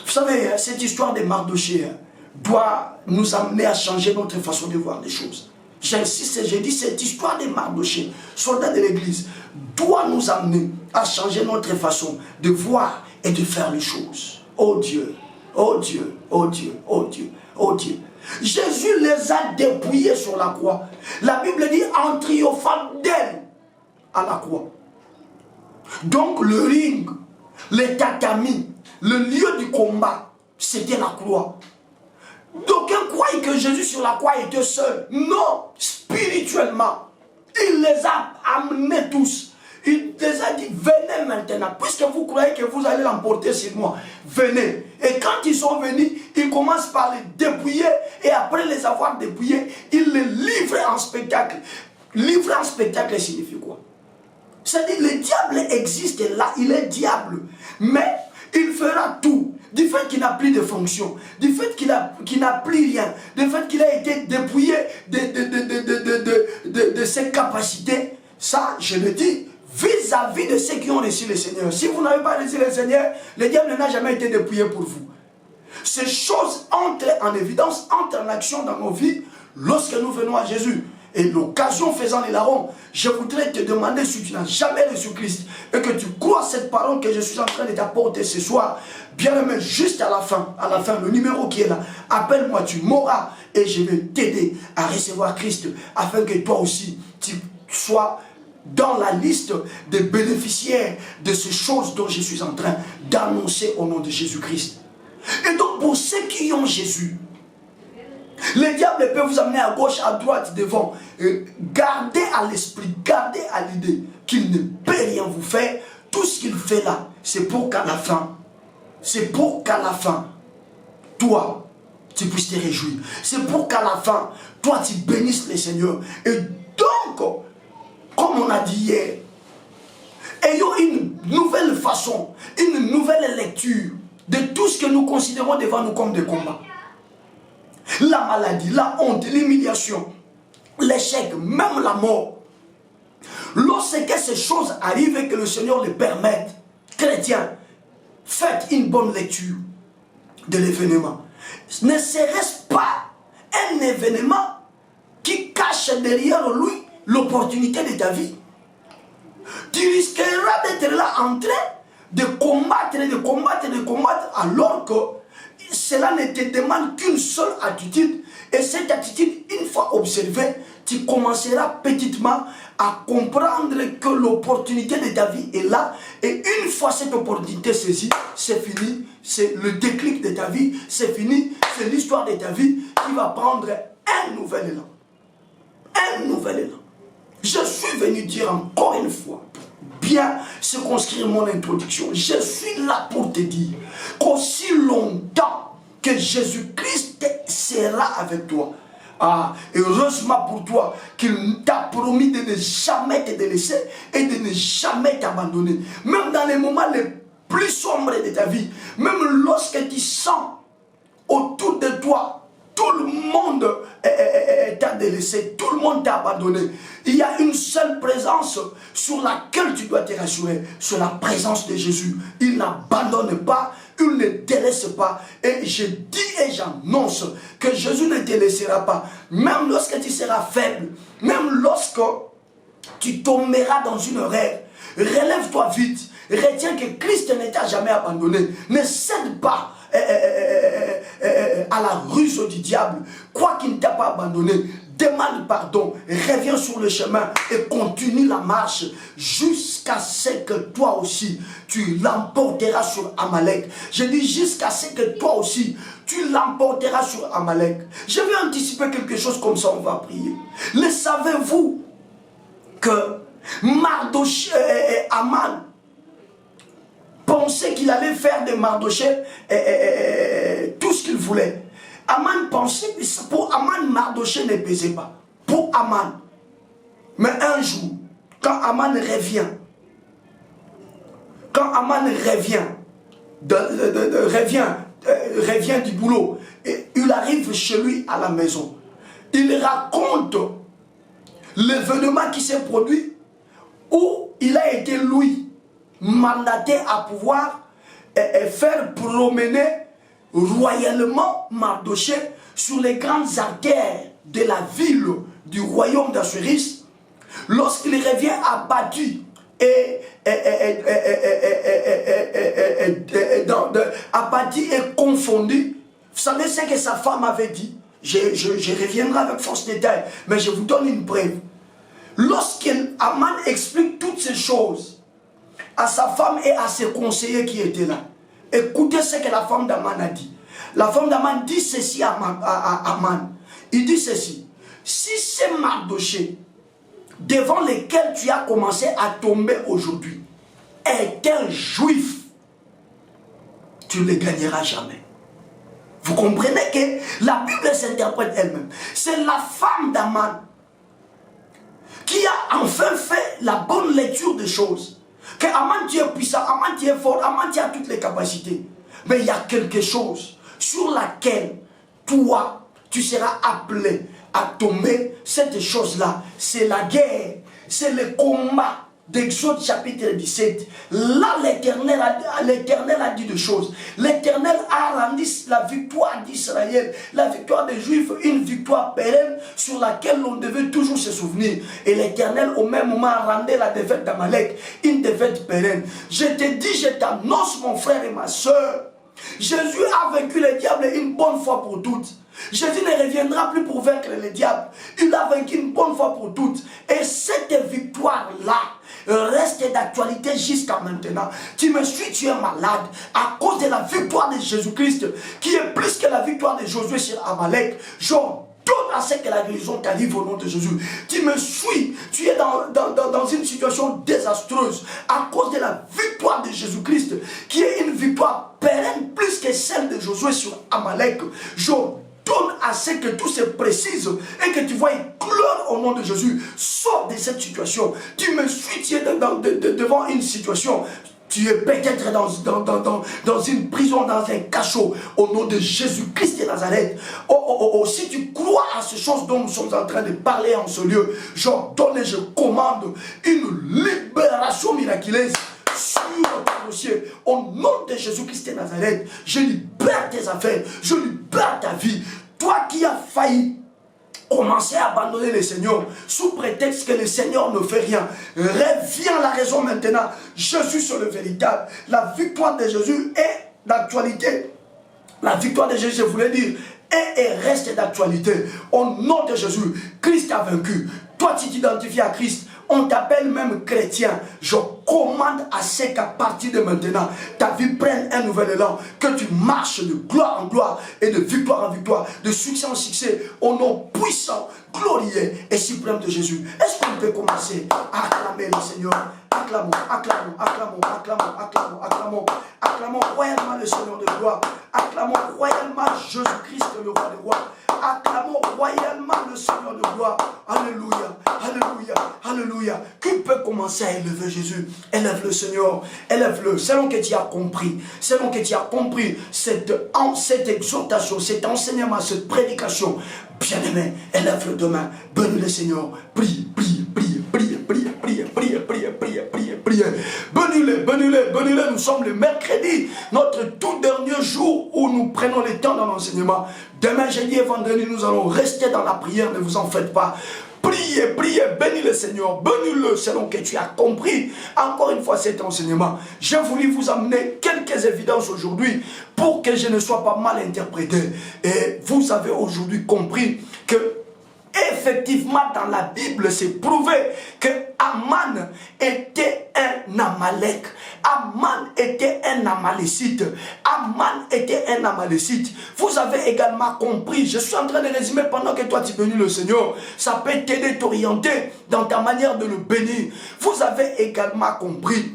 Speaker 2: Vous savez, cette histoire de Mardochée doit nous amener à changer notre façon de voir les choses. J'insiste, j'ai dit, cette histoire de Mardochée, soldat de l'église, doit nous amener à changer notre façon de voir et de faire les choses. Oh Dieu, oh Dieu, oh Dieu, oh Dieu, oh Dieu. Jésus les a dépouillés sur la croix. La Bible dit en triomphant d'elle à la croix. Donc le ring, les tatamis, le lieu du combat, c'était la croix. D'aucuns croient que Jésus sur la croix était seul. Non, spirituellement, il les a amenés tous. Il les a dit, venez maintenant, puisque vous croyez que vous allez l'emporter sur moi, venez. Et quand ils sont venus, ils commencent par les dépouiller, et après les avoir dépouillés, ils les livrent en spectacle. Livrer en spectacle signifie quoi? C'est-à-dire, le diable existe là, il est diable, mais il fera tout. Du fait qu'il n'a plus de fonction, du fait qu'il n'a plus rien, du fait qu'il a été dépouillé de ses capacités, ça, je le dis, vis-à-vis de ceux qui ont reçu le Seigneur. Si vous n'avez pas reçu le Seigneur, le diable n'a jamais été dépouillé pour vous. Ces choses entrent en évidence, entrent en action dans nos vies lorsque nous venons à Jésus. Et l'occasion faisant les larrons, je voudrais te demander si tu n'as jamais reçu Christ et que tu crois cette parole que je suis en train de t'apporter ce soir. Bien-aimé, juste à la fin, le numéro qui est là, appelle-moi, tu m'auras et je vais t'aider à recevoir Christ afin que toi aussi, tu sois dans la liste des bénéficiaires de ces choses dont je suis en train d'annoncer au nom de Jésus-Christ. Et donc pour ceux qui ont Jésus, le diable peut vous amener à gauche, à droite, devant. Gardez à l'esprit, gardez à l'idée qu'il ne peut rien vous faire. Tout ce qu'il fait là, c'est pour qu'à la fin, toi, tu puisses te réjouir. C'est pour qu'à la fin, toi, tu bénisses le Seigneur. Et donc, comme on a dit hier, ayons une nouvelle façon, une nouvelle lecture de tout ce que nous considérons devant nous comme des combats. La maladie, la honte, l'humiliation, l'échec, même la mort. Lorsque ces choses arrivent et que le Seigneur les permette, chrétiens, faites une bonne lecture de l'événement. Ne serait-ce pas un événement qui cache derrière lui l'opportunité de ta vie? Tu risqueras d'être là en train de combattre, alors que cela ne te demande qu'une seule attitude. Et cette attitude, une fois observée, tu commenceras petitement à comprendre que l'opportunité de ta vie est là. Et une fois cette opportunité saisie, c'est fini. C'est le déclic de ta vie. C'est fini. C'est l'histoire de ta vie qui va prendre un nouvel élan. Un nouvel élan. Je suis venu dire encore une fois, bien circonscrire mon introduction. Je suis là pour te dire qu'aussi longtemps que Jésus-Christ sera avec toi, heureusement pour toi qu'il t'a promis de ne jamais te délaisser et de ne jamais t'abandonner. Même dans les moments les plus sombres de ta vie, même lorsque tu sens autour de toi tout le monde t'a délaissé, tout le monde t'a abandonné, il y a une seule présence sur laquelle tu dois te rassurer, sur la présence de Jésus. Il n'abandonne pas, il ne délaisse pas. Et je dis et j'annonce que Jésus ne te laissera pas. Même lorsque tu seras faible, même lorsque tu tomberas dans une erreur, relève-toi vite. Retiens que Christ ne t'a jamais abandonné. Ne cède pas à la ruse du diable. Quoi qu'il ne t'a pas abandonné, demande pardon, reviens sur le chemin et continue la marche jusqu'à ce que toi aussi tu l'emporteras sur Amalek. Je dis jusqu'à ce que toi aussi tu l'emporteras sur Amalek. Je vais anticiper quelque chose comme ça, on va prier. Le savez-vous que Mardochée et Aman pensait qu'il allait faire de Mardochée tout ce qu'il voulait. Aman pensait que pour Aman, Mardochée ne pesait pas. Pour Aman. Mais un jour, quand Aman revient, revient du boulot, et il arrive chez lui à la maison, il raconte l'événement qui s'est produit où il a été, lui, mandaté à pouvoir faire promener royalement Mardochée sur les grandes artères de la ville du royaume d'Assuris. Lorsqu'il revient abattu abattu et confondu, vous savez ce que sa femme avait dit? Je reviendrai avec force détail, mais je vous donne une preuve. Lorsqu'Aman explique toutes ces choses à sa femme et à ses conseillers qui étaient là, écoutez ce que la femme d'Aman a dit. La femme d'Aman dit ceci à Aman. Il dit ceci: si c'est Mardochée devant lequel tu as commencé à tomber aujourd'hui est un juif, tu ne le gagneras jamais. Vous comprenez que la Bible s'interprète elle-même. C'est la femme d'Aman qui a enfin fait la bonne lecture des choses. Que Aman, tu es puissant, Aman, tu es fort, Aman, tu as toutes les capacités. Mais il y a quelque chose sur laquelle toi, tu seras appelé à tomber. Cette chose-là, c'est la guerre, c'est le combat. D'Exode chapitre 17, là l'Éternel a dit des choses. L'Éternel a rendu la victoire d'Israël, la victoire des Juifs, une victoire pérenne sur laquelle on devait toujours se souvenir. Et l'Éternel au même moment a rendu la défaite d'Amalek, une défaite pérenne. Je te dis, je t'annonce mon frère et ma soeur, Jésus a vaincu le diable une bonne fois pour toutes. Jésus ne reviendra plus pour vaincre le diable. Il a vaincu une bonne fois pour toutes. Et cette victoire-là reste d'actualité jusqu'à maintenant. Tu me suis, tu es malade à cause de la victoire de Jésus-Christ, qui est plus que la victoire de Josué sur Amalek. J'ordonne à ce que la guérison t'arrive au nom de Jésus. Tu me suis, tu es dans une situation désastreuse à cause de la victoire de Jésus-Christ, qui est une victoire pérenne plus que celle de Josué sur Amalek. J'ordonne à ce que tout se précise et que tu vois une couleur au nom de Jésus. Sors de cette situation. Tu me suis, tu es devant une situation. Tu es peut-être dans une prison, dans un cachot. Au nom de Jésus-Christ de Nazareth. Si tu crois à ces choses dont nous sommes en train de parler en ce lieu, j'ordonne et je commande une libération miraculeuse sur ton dossier. Au nom de Jésus-Christ de Nazareth, je libère tes affaires, je libère ta vie. Toi qui as failli commencé à abandonner le Seigneur sous prétexte que le Seigneur ne fait rien. Reviens à la raison maintenant. Jésus c'est le véritable. La victoire de Jésus est d'actualité. La victoire de Jésus, je voulais dire, et reste d'actualité. Au nom de Jésus, Christ a vaincu. Toi, tu t'identifies à Christ. On t'appelle même chrétien. Je commande à ce qu'à partir de maintenant, ta vie prenne un nouvel élan. Que tu marches de gloire en gloire et de victoire en victoire, de succès en succès, au nom puissant, glorieux et suprême de Jésus. Est-ce qu'on peut commencer à acclamer le Seigneur? Acclamons, acclamons, acclamons, acclamons, acclamons, acclamons, acclamons royalement le Seigneur de gloire. Acclamons royalement Jésus-Christ, le roi des rois. Acclamons royalement le Seigneur de gloire. Alléluia, alléluia, alléluia. Qui peut commencer à élever Jésus? Élève le Seigneur, élève-le. Selon que tu as compris, selon que tu as compris cette exhortation, cet enseignement, cette prédication, bien-aimé, élève-le demain. Bénis le Seigneur. Prie, prie, prie, prie, prie, prie, prie, prie, prie, prie, prie. Bénis-le, bénis-le, bénis-le. Nous sommes le mercredi, notre tout dernier jour où nous prenons le temps dans l'enseignement. Demain, jeudi et vendredi, nous allons rester dans la prière, ne vous en faites pas. Priez, priez, bénis le Seigneur, bénis-le selon que tu as compris. Encore une fois cet enseignement. J'ai voulu vous amener quelques évidences aujourd'hui pour que je ne sois pas mal interprété. Et vous avez aujourd'hui compris que effectivement, dans la Bible, c'est prouvé que Aman était un Amalek. Aman était un Amalécite. Aman était un Amalécite. Vous avez également compris, je suis en train de résumer pendant que toi tu bénis le Seigneur. Ça peut t'aider, t'orienter dans ta manière de le bénir. Vous avez également compris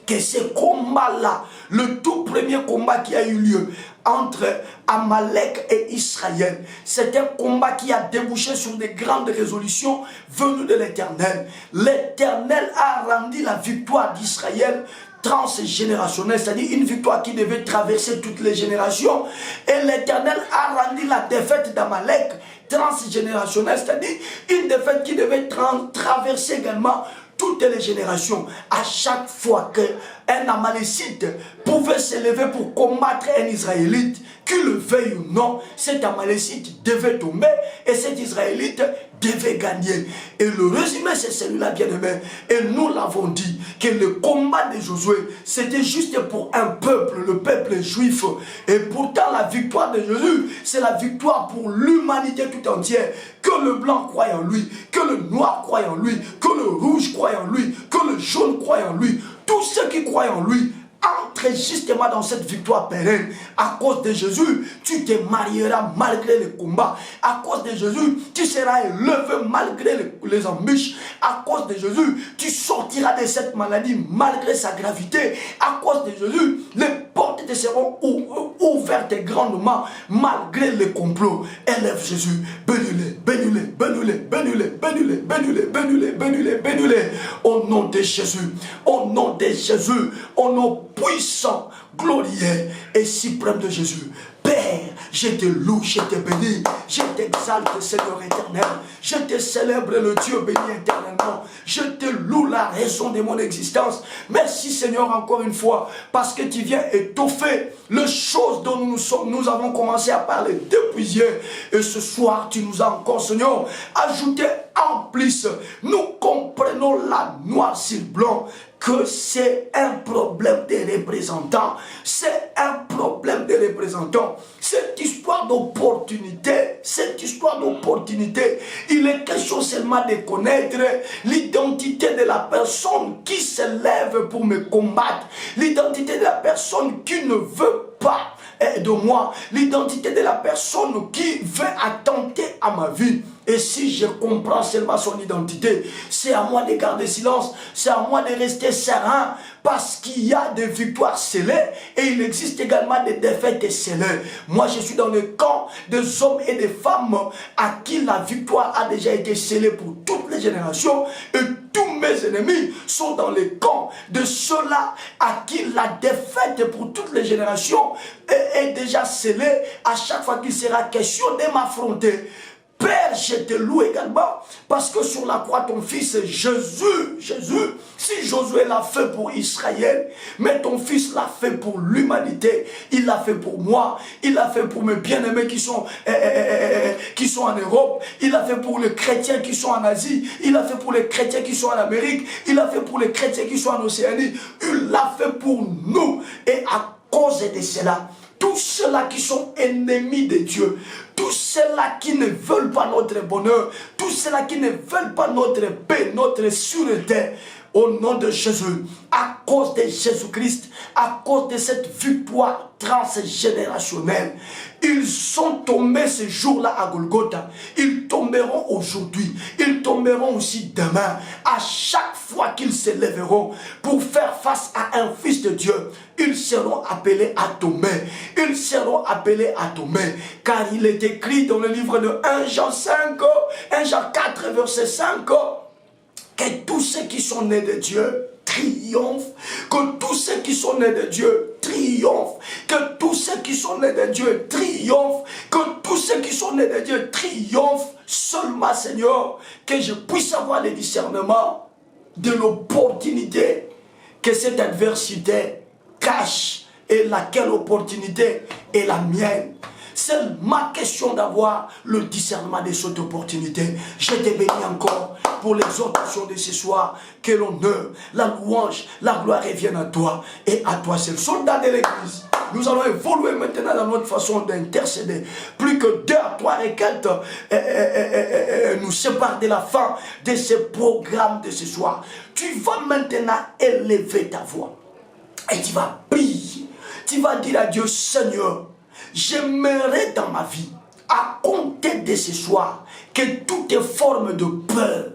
Speaker 2: que ce combat-là, le tout premier combat qui a eu lieu entre Amalek et Israël, c'est un combat qui a débouché sur des grandes résolutions venues de l'Éternel. L'Éternel a rendu la victoire d'Israël transgénérationnelle, c'est-à-dire une victoire qui devait traverser toutes les générations. Et l'Éternel a rendu la défaite d'Amalek transgénérationnelle, c'est-à-dire une défaite qui devait traverser également toutes les générations. À chaque fois qu'un Amalécite pouvait s'élever pour combattre un Israélite, qu'il le veuille ou non, cet Amalécite devait tomber et cet Israélite devait gagner. Et le résumé, c'est celui-là, bien-aimé. Et nous l'avons dit, que le combat de Josué, c'était juste pour un peuple, le peuple juif. Et pourtant, la victoire de Jésus, c'est la victoire pour l'humanité tout entière. Que le blanc croie en lui, que le noir croie en lui, que le rouge croie en lui, que le jaune croie en lui. Tous ceux qui croient en lui entre justement dans cette victoire pérenne. À cause de Jésus, tu te marieras malgré les combats. À cause de Jésus, tu seras élevé malgré les embûches. À cause de Jésus, tu sortiras de cette maladie malgré sa gravité. À cause de Jésus, les portes te seront ouvertes grandement malgré les complots. Élève Jésus, bénis-le, bénis-le, bénis-le, bénis-le, bénis-le, bénis-le, bénis-le, bénis-le, bénis-le. Au nom de Jésus, au nom de Jésus, au nom puissant, glorieux et suprême de Jésus. Père, je te loue, je te bénis, je t'exalte, Seigneur éternel, je te célèbre, le Dieu béni éternellement, je te loue la raison de mon existence. Merci Seigneur encore une fois, parce que tu viens étoffer les choses dont nous avons commencé à parler depuis hier. Et ce soir, tu nous as encore, Seigneur, ajouté en plus. Nous comprenons la noir sur blanc que c'est un problème des représentants. C'est un problème des représentants. Cette histoire d'opportunité, il est question seulement de connaître l'identité de la personne qui s'élève pour me combattre, l'identité de la personne qui ne veut pas de moi, l'identité de la personne qui veut attenter à ma vie. Et si je comprends seulement son identité, c'est à moi de garder silence, c'est à moi de rester serein, parce qu'il y a des victoires scellées et il existe également des défaites scellées. Moi, je suis dans le camp des hommes et des femmes à qui la victoire a déjà été scellée pour toutes les générations, et tous mes ennemis sont dans le camp de ceux-là à qui la défaite pour toutes les générations est déjà scellée à chaque fois qu'il sera question de m'affronter. Père, je te loue également parce que sur la croix, ton fils Jésus, si Josué l'a fait pour Israël, mais ton fils l'a fait pour l'humanité, il l'a fait pour moi, il l'a fait pour mes bien-aimés qui sont en Europe, il l'a fait pour les chrétiens qui sont en Asie, il l'a fait pour les chrétiens qui sont en Amérique, il l'a fait pour les chrétiens qui sont en Océanie, il l'a fait pour nous. Et à cause de cela, tous ceux-là qui sont ennemis de Dieu, tous ceux-là qui ne veulent pas notre bonheur, tous ceux-là qui ne veulent pas notre paix, notre sûreté, au nom de Jésus, à cause de Jésus-Christ, à cause de cette victoire transgénérationnelle, ils sont tombés ce jour-là à Golgotha. Ils tomberont aujourd'hui. Ils tomberont aussi demain. À chaque fois qu'ils se lèveront pour faire face à un fils de Dieu, ils seront appelés à tomber. Ils seront appelés à tomber. Car il est écrit dans le livre de 1 Jean 4, verset 5, que tous ceux qui sont nés de Dieu triomphent, que tous ceux qui sont nés de Dieu triomphent, que tous ceux qui sont nés de Dieu triomphent, que tous ceux qui sont nés de Dieu triomphent. Seulement, Seigneur, que je puisse avoir le discernement de l'opportunité que cette adversité cache, et laquelle opportunité est la mienne. C'est ma question d'avoir le discernement de cette opportunité. Je te bénis encore pour l'exhortation de ce soir. Que l'honneur, la louange, la gloire reviennent à toi et à toi seul. Soldat de l'église, nous allons évoluer maintenant dans notre façon d'intercéder. Plus que 2 à 3 requêtes nous séparent de la fin de ce programme de ce soir. Tu vas maintenant élever ta voix et tu vas prier. Tu vas dire à Dieu, Seigneur, j'aimerais dans ma vie, à compter de ce soir, que toutes les formes de peur,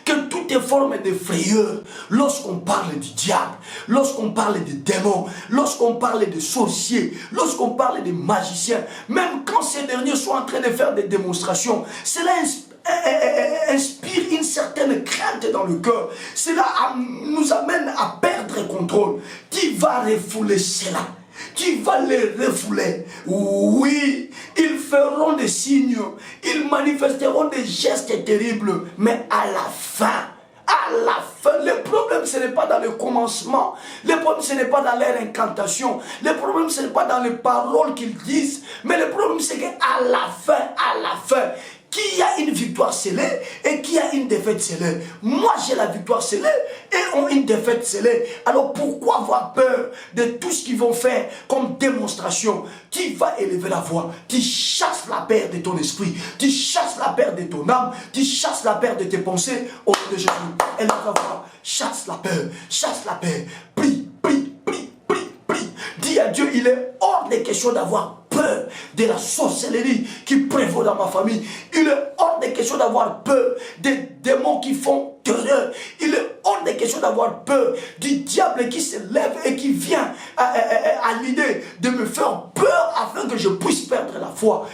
Speaker 2: que toutes les formes de frayeur, lorsqu'on parle du diable, lorsqu'on parle des démons, lorsqu'on parle des sorciers, lorsqu'on parle des magiciens, même quand ces derniers sont en train de faire des démonstrations, cela inspire une certaine crainte dans le cœur. Cela nous amène à perdre contrôle. Tu vas refouler cela. Tu vas les refouler. Oui, ils feront des signes, ils manifesteront des gestes terribles, mais à la fin, le problème ce n'est pas dans le commencement, le problème ce n'est pas dans leur incantation, le problème ce n'est pas dans les paroles qu'ils disent, mais le problème c'est qu'à la fin, qui a une victoire scellée et qui a une défaite scellée. Moi j'ai la victoire scellée et ont une défaite scellée. Alors pourquoi avoir peur de tout ce qu'ils vont faire comme démonstration? Tu vas élever la voix, tu chasses la peur de ton esprit, tu chasses la peur de ton âme, tu chasses la peur de tes pensées au nom de Jésus. Élève la voix, chasse la peur, prie, prie, prie, prie, prie. Dis à Dieu, il est hors de question d'avoir peur de la sorcellerie qui prévaut dans ma famille. Il est hors de question d'avoir peur des démons qui font terreur. Il est hors de question d'avoir peur du diable qui se lève et qui vient à l'idée de me faire peur afin que je puisse perdre la foi.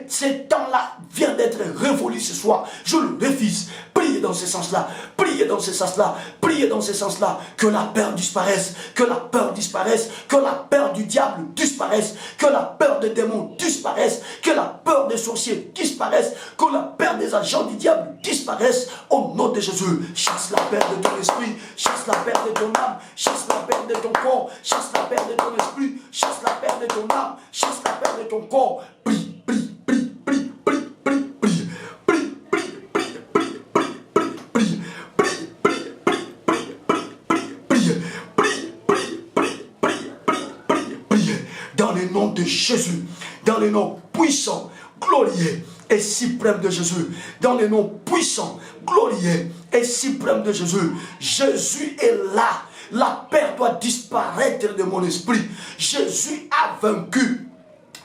Speaker 2: Ce temps-là vient d'être révolu ce soir. Je le refuse. Priez dans ce sens-là. Priez dans ce sens-là. Priez dans ce sens-là. Que la peur disparaisse. Que la peur disparaisse. Que la peur du diable disparaisse. Que la peur des démons disparaisse. Que la peur des sorciers disparaisse. Que la peur des agents du diable disparaisse. Au nom de Jésus. Chasse la peur de ton esprit. Chasse la peur de ton âme. Chasse la peur de ton corps. Chasse la peur de ton esprit. Chasse la peur de ton âme. Chasse la peur de ton corps. Prie, prie, prie, prie, prie, prie, prie. Dans le nom de Jésus, dans le nom puissant, glorieux et suprême de Jésus, dans le nom puissant, glorieux et suprême de Jésus, Jésus est là. La peur doit disparaître de mon esprit. Jésus a vaincu.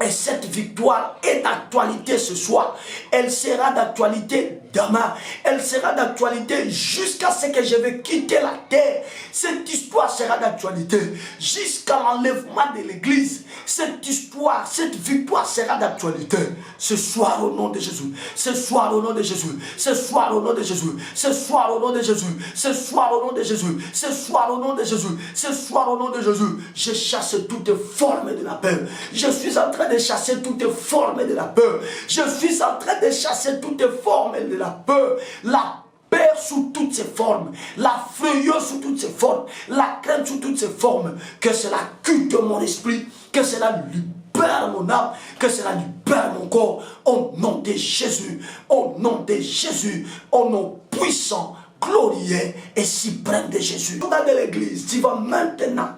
Speaker 2: Et cette victoire est d'actualité ce soir. Elle sera d'actualité demain. Elle sera d'actualité jusqu'à ce que je vais quitter la terre. Cette histoire sera d'actualité jusqu'à l'enlèvement de l'église. Cette histoire, cette victoire sera d'actualité. Ce soir au nom de Jésus. Ce soir au nom de Jésus. Ce soir au nom de Jésus. Ce soir au nom de Jésus. Ce soir au nom de Jésus. Ce soir au nom de Jésus. Ce soir au nom de Jésus. Je chasse toute forme de la peur. Je suis en train de chasser toutes les formes de la peur. Je suis en train de chasser toutes les formes de la peur. La peur sous toutes ses formes, la frayeur sous toutes ses formes, la crainte sous toutes ses formes. Que cela culte mon esprit, que cela libère mon âme, que cela libère mon corps. Au nom de Jésus, au nom de Jésus, au nom puissant, glorieux et suprême de Jésus. Dans l'église, tu vas maintenant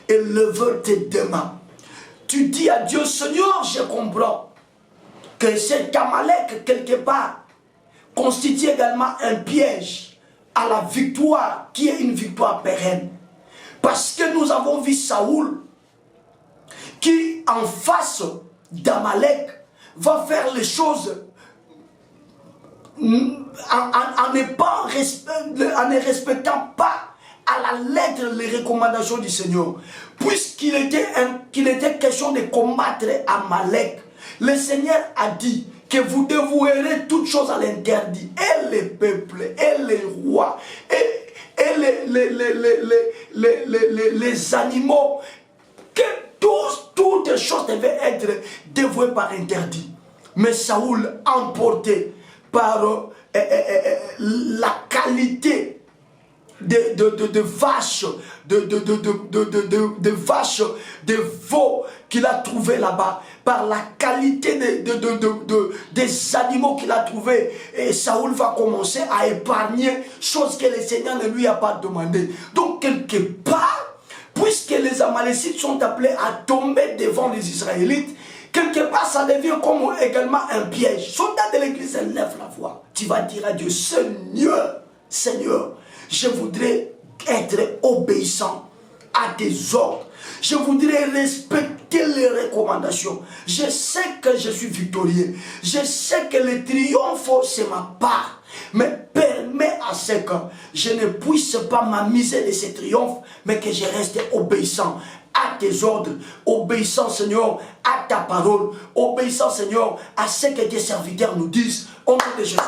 Speaker 2: élever tes deux mains. Tu dis à Dieu, Seigneur, je comprends que cet Amalek, quelque part, constitue également un piège à la victoire, qui est une victoire pérenne. Parce que nous avons vu Saoul, qui en face d'Amalek, va faire les choses en ne respectant pas à la lettre les recommandations du Seigneur. Puisqu'il était question de combattre Amalek, le Seigneur a dit que vous dévouerez toutes choses à l'interdit, et les peuples, et les rois, et les animaux, que toutes choses devaient être dévouées par interdit. Mais Saoul, emporté par la qualité de vaches, de vaches, de veaux qu'il a trouvé là-bas, par la qualité des animaux qu'il a trouvé, et Saoul va commencer à épargner, chose que le Seigneur ne lui a pas demandé. Donc quelque part, puisque les Amalécites sont appelés à tomber devant les Israélites, quelque part ça devient comme également un piège. Soldat de l'église, lève la voix. Tu vas dire à Dieu, Seigneur, Seigneur, je voudrais être obéissant à tes ordres. Je voudrais respecter les recommandations. Je sais que je suis victorieux. Je sais que le triomphe, c'est ma part. Mais permets à ce que je ne puisse pas m'amuser de ce triomphe, mais que je reste obéissant à tes ordres, obéissant, Seigneur, à ta parole, obéissant, Seigneur, à ce que tes serviteurs nous disent. Au nom de Jésus,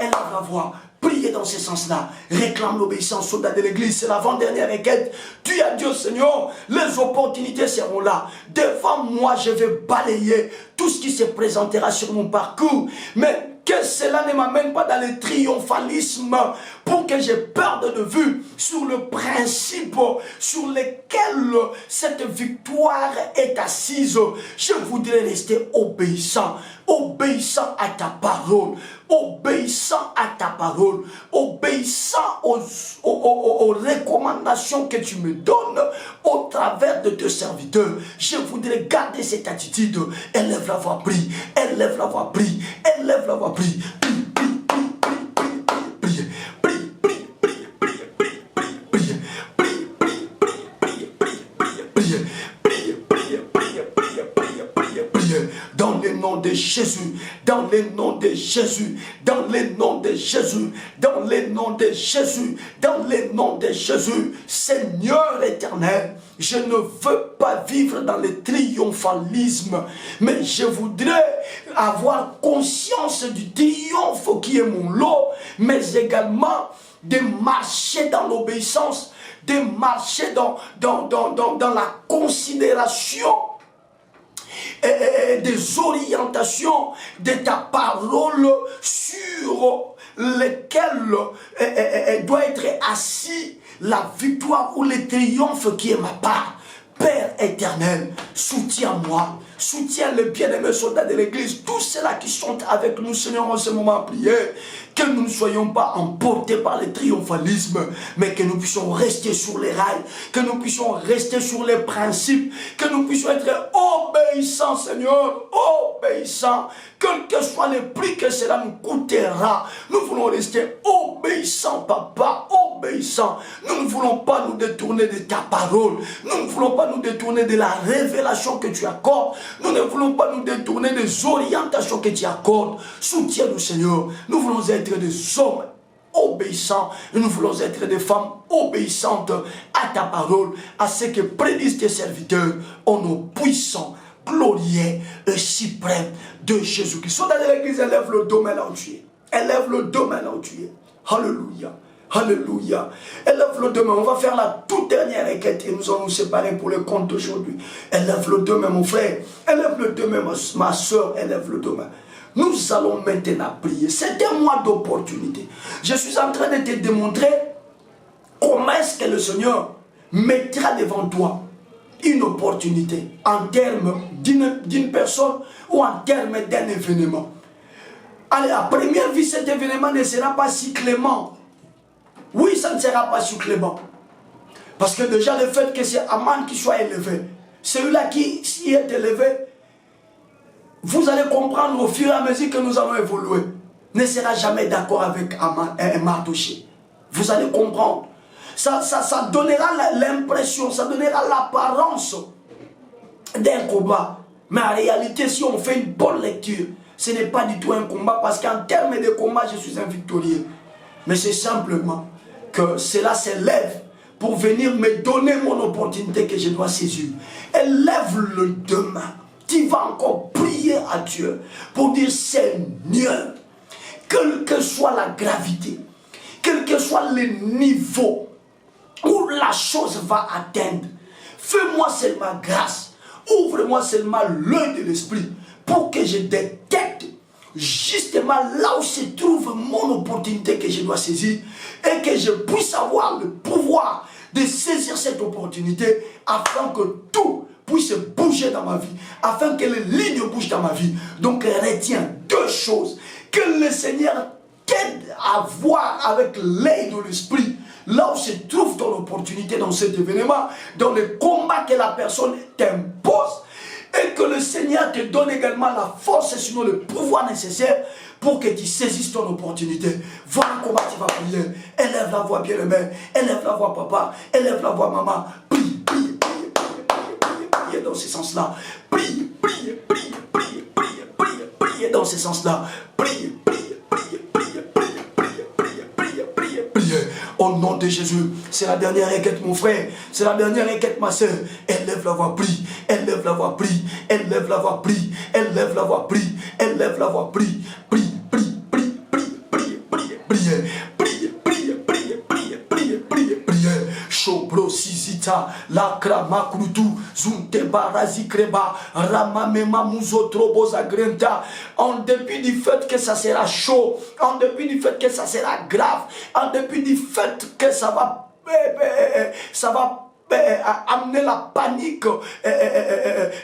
Speaker 2: élève la voix. Priez dans ce sens-là. Réclame l'obéissance, soldat de l'église. C'est l'avant-dernière requête. Dis à Dieu, Seigneur, les opportunités seront là. Devant moi, je vais balayer tout ce qui se présentera sur mon parcours. Mais que cela ne m'amène pas dans le triomphalisme pour que je perde de vue sur le principe sur lequel cette victoire est assise. Je voudrais rester obéissant, obéissant à ta parole, obéissant à ta parole, obéissant aux recommandations que tu me donnes au travers de tes serviteurs. Je voudrais garder cette attitude. Élève la voix, prie, élève la voix, prie, élève la voix, prie. Dans le nom de Jésus, dans le nom de Jésus, dans le nom de Jésus, dans le nom de Jésus, dans le nom de Jésus, Seigneur éternel, je ne veux pas vivre dans le triomphalisme, mais je voudrais avoir conscience du triomphe qui est mon lot, mais également de marcher dans l'obéissance, de marcher dans la considération et des orientations de ta parole sur lesquelles doit être assis la victoire ou le triomphe qui est ma part. Père éternel, soutiens-moi, soutiens les bien-aimés soldats de l'église, tous ceux-là qui sont avec nous, Seigneur, en ce moment à prier, que nous ne soyons pas emportés par le triomphalisme, mais que nous puissions rester sur les rails, que nous puissions rester sur les principes, que nous puissions être obéissants, Seigneur, obéissants, quel que soit le prix que cela nous coûtera. Nous voulons rester obéissants, Papa, obéissants. Nous ne voulons pas nous détourner de ta parole. Nous ne voulons pas nous détourner de la révélation que tu accordes. Nous ne voulons pas nous détourner des orientations que tu accordes. Soutiens-nous, Seigneur. Nous voulons être des hommes obéissants et nous voulons être des femmes obéissantes à ta parole, à ce que prédisent tes serviteurs, au nom puissant, glorieux et suprême de Jésus-Christ. Sois dans l'église, élève le domaine entier. Élève le domaine entier. Alléluia. Alléluia. Élève le domaine. On va faire la toute toute dernière requête et nous allons nous séparer pour le compte d'aujourd'hui. Élève le demain, mon frère. Élève le demain, ma soeur. Élève le demain. Nous allons maintenant prier. C'est un mois d'opportunité. Je suis en train de te démontrer comment est-ce que le Seigneur mettra devant toi une opportunité en termes d'une personne ou en termes d'un événement. Allez, à première vue, cet événement ne sera pas si clément. Oui, ça ne sera pas si clément. Parce que déjà, le fait que c'est Aman qui soit élevé, celui-là qui s'y est élevé, vous allez comprendre au fur et à mesure que nous allons évoluer, ne sera jamais d'accord avec Aman et Mardoché. Vous allez comprendre. Ça donnera l'impression, ça donnera l'apparence d'un combat. Mais en réalité, si on fait une bonne lecture, ce n'est pas du tout un combat, parce qu'en termes de combat, je suis un victorieux. Mais c'est simplement que cela s'élève pour venir me donner mon opportunité que je dois saisir. Élève le demain. Tu vas encore prier à Dieu pour dire, Seigneur, quelle que soit la gravité, quel que soit le niveau où la chose va atteindre, fais-moi seulement grâce, ouvre-moi seulement l'œil de l'esprit pour que je détecte justement là où se trouve mon opportunité que je dois saisir et que je puisse avoir le pouvoir de saisir cette opportunité afin que tout puisse bouger dans ma vie, afin que les lignes bougent dans ma vie. Donc retiens deux choses, que le Seigneur t'aide à voir avec l'œil de l'esprit là où se trouve ton opportunité dans cet événement, dans le combat que la personne t'impose, et que le Seigneur te donne également la force et sinon le pouvoir nécessaire pour que tu saisisses ton opportunité. Voilà comment tu vas prier. Élève la voix bien-aimée, élève la voix papa, élève la voix maman. Prie, prie, prie, prie, prie, prie dans ce sens-là. Prie, prie, prie, prie, prie, prie, prie dans ce sens-là. Prie, prie, prie, prie, prie, prie, prie, prie, prie, prie. Au nom de Jésus, c'est la dernière requête, mon frère. C'est la dernière requête, ma soeur. Élève la voix, prie. Élève la voix, prie. Élève la voix, prie. Élève la voix, prie. Élève la voix, prie. Prie, prie, prie, prie, prie, prie, prie. Prie, prie, prie, prie, prie, prie, prie. Chobro sisita, la krama krutu, zunte barazi kreba, ramamema muzo troboza grenta. En dépit du fait que ça sera chaud, en dépit du fait que ça sera grave, en dépit du fait que ça va amener la panique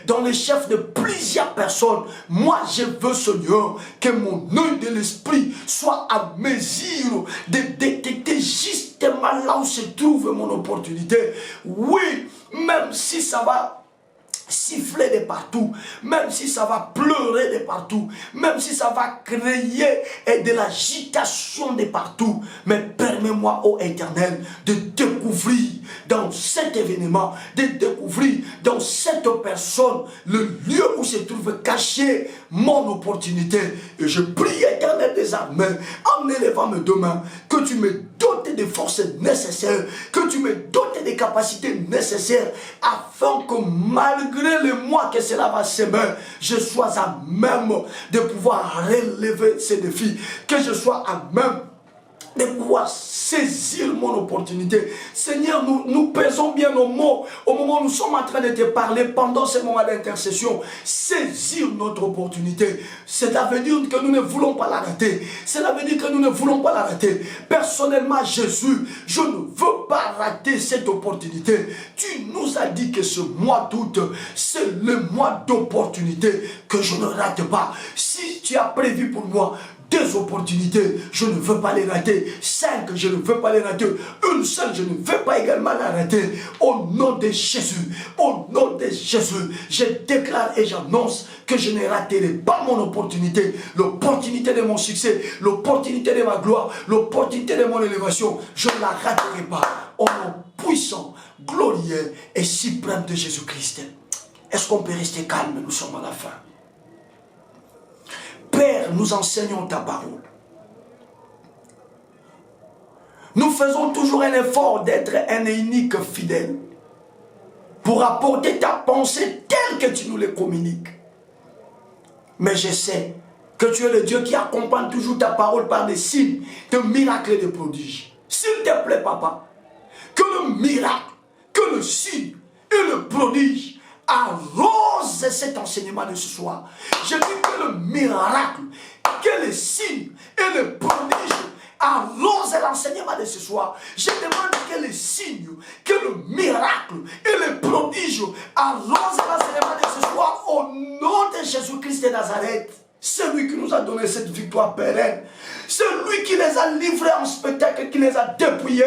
Speaker 2: dans les chefs de plusieurs personnes. Moi, je veux, Seigneur, que mon œil de l'esprit soit à mesure de détecter justement là où se trouve mon opportunité. Oui, même si ça va siffler de partout, même si ça va pleurer de partout, même si ça va créer de l'agitation de partout, mais permets-moi, ô Éternel, de découvrir dans cet événement, de découvrir dans cette personne le lieu où se trouve caché mon opportunité. Et je prie, Éternel des armées, en élevant mes deux mains, que tu me dotes des forces nécessaires, que tu me dotes des capacités nécessaires, afin que malgré le mois que cela va s'aimer, je sois à même de pouvoir relever ces défis, que je sois à même de pouvoir saisir mon opportunité. Seigneur, nous pesons bien nos mots au moment où nous sommes en train de te parler pendant ce moment d'intercession. Saisir notre opportunité. Cela veut dire que nous ne voulons pas la rater. Cela veut dire que nous ne voulons pas la rater. Personnellement, Jésus, je ne veux pas rater cette opportunité. Tu nous as dit que ce mois d'août, c'est le mois d'opportunité que je ne rate pas. Si tu as prévu pour moi deux opportunités, je ne veux pas les rater. 5, je ne veux pas les rater. Une seule, je ne veux pas également la rater. Au nom de Jésus, au nom de Jésus, je déclare et j'annonce que je ne raterai pas mon opportunité, l'opportunité de mon succès, l'opportunité de ma gloire, l'opportunité de mon élévation. Je ne la raterai pas. Au nom puissant, glorieux et suprême de Jésus-Christ. Est-ce qu'on peut rester calme? Nous sommes à la fin. Père, nous enseignons ta parole. Nous faisons toujours un effort d'être un et unique fidèle pour apporter ta pensée telle que tu nous les communiques. Mais je sais que tu es le Dieu qui accompagne toujours ta parole par des signes, de miracles et de prodiges. S'il te plaît, papa, que le miracle que le signe et le prodige arrose cet enseignement de ce soir. Je dis que le miracle, que les signes et le prodige arrose l'enseignement de ce soir. Je demande que les signes, que le miracle et le prodige arrose l'enseignement de ce soir au nom de Jésus-Christ de Nazareth. C'est lui qui nous a donné cette victoire pérenne. C'est lui qui les a livrés en spectacle, qui les a dépouillés.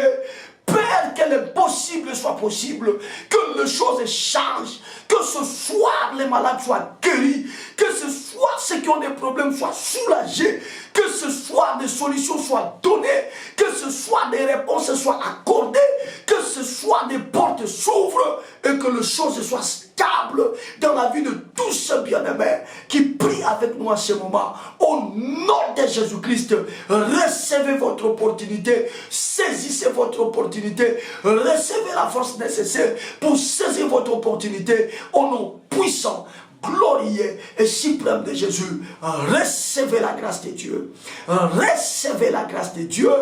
Speaker 2: Père, que l'impossible soit possible, que les choses changent, que ce soir les malades soient guéris, que ce soir ceux qui ont des problèmes soient soulagés, que ce soir des solutions soient données, que ce soir des réponses soient accordées, que ce soir des portes s'ouvrent et que les choses soient stables dans la vie de tous ceux bien-aimés qui prient avec nous en ce moment. Au nom de Jésus-Christ, recevez votre opportunité, saisissez votre opportunité, recevez la force nécessaire pour saisir votre opportunité au nom puissant, glorieux et suprême de Jésus. Recevez la grâce de Dieu. Recevez la grâce de Dieu.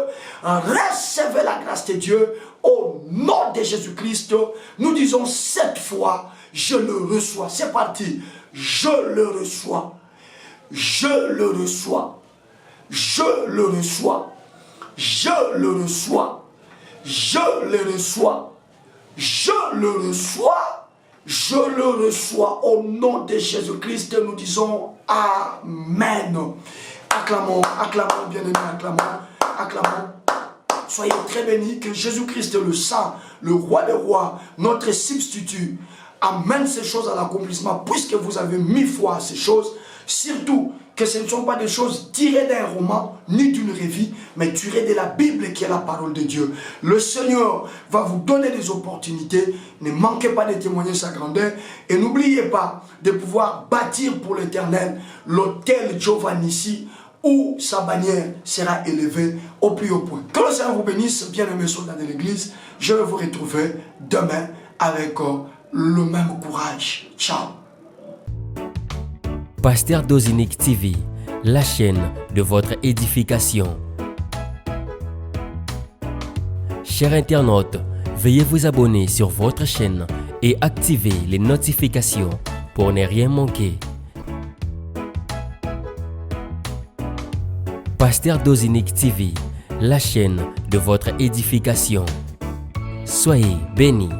Speaker 2: Recevez la grâce de Dieu. Au nom de Jésus-Christ, nous disons cette fois, je le reçois. C'est parti. Je le reçois. Je le reçois. Je le reçois. Je le reçois. Je le reçois. Je le reçois. Je le reçois. Au nom de Jésus-Christ, nous disons Amen. Acclamons, acclamons, bien-aimés, acclamons, acclamons. Soyez très bénis, que Jésus-Christ le Saint, le Roi des Rois, notre substitut, amène ces choses à l'accomplissement, puisque vous avez mis foi à ces choses. Surtout que ce ne sont pas des choses tirées d'un roman, ni d'une revue, mais tirées de la Bible qui est la parole de Dieu. Le Seigneur va vous donner des opportunités. Ne manquez pas de témoigner sa grandeur. Et n'oubliez pas de pouvoir bâtir pour l'Éternel l'hôtel Giovannissi, où sa bannière sera élevée au plus haut point. Que le Seigneur vous bénisse, bien-aimés soldats de l'Église. Je vais vous retrouver demain avec le même courage. Ciao.
Speaker 1: Pasteur Dozinique TV, la chaîne de votre édification. Chers internautes, veuillez vous abonner sur votre chaîne et activer les notifications pour ne rien manquer. Pasteur Dozinique TV, la chaîne de votre édification. Soyez bénis.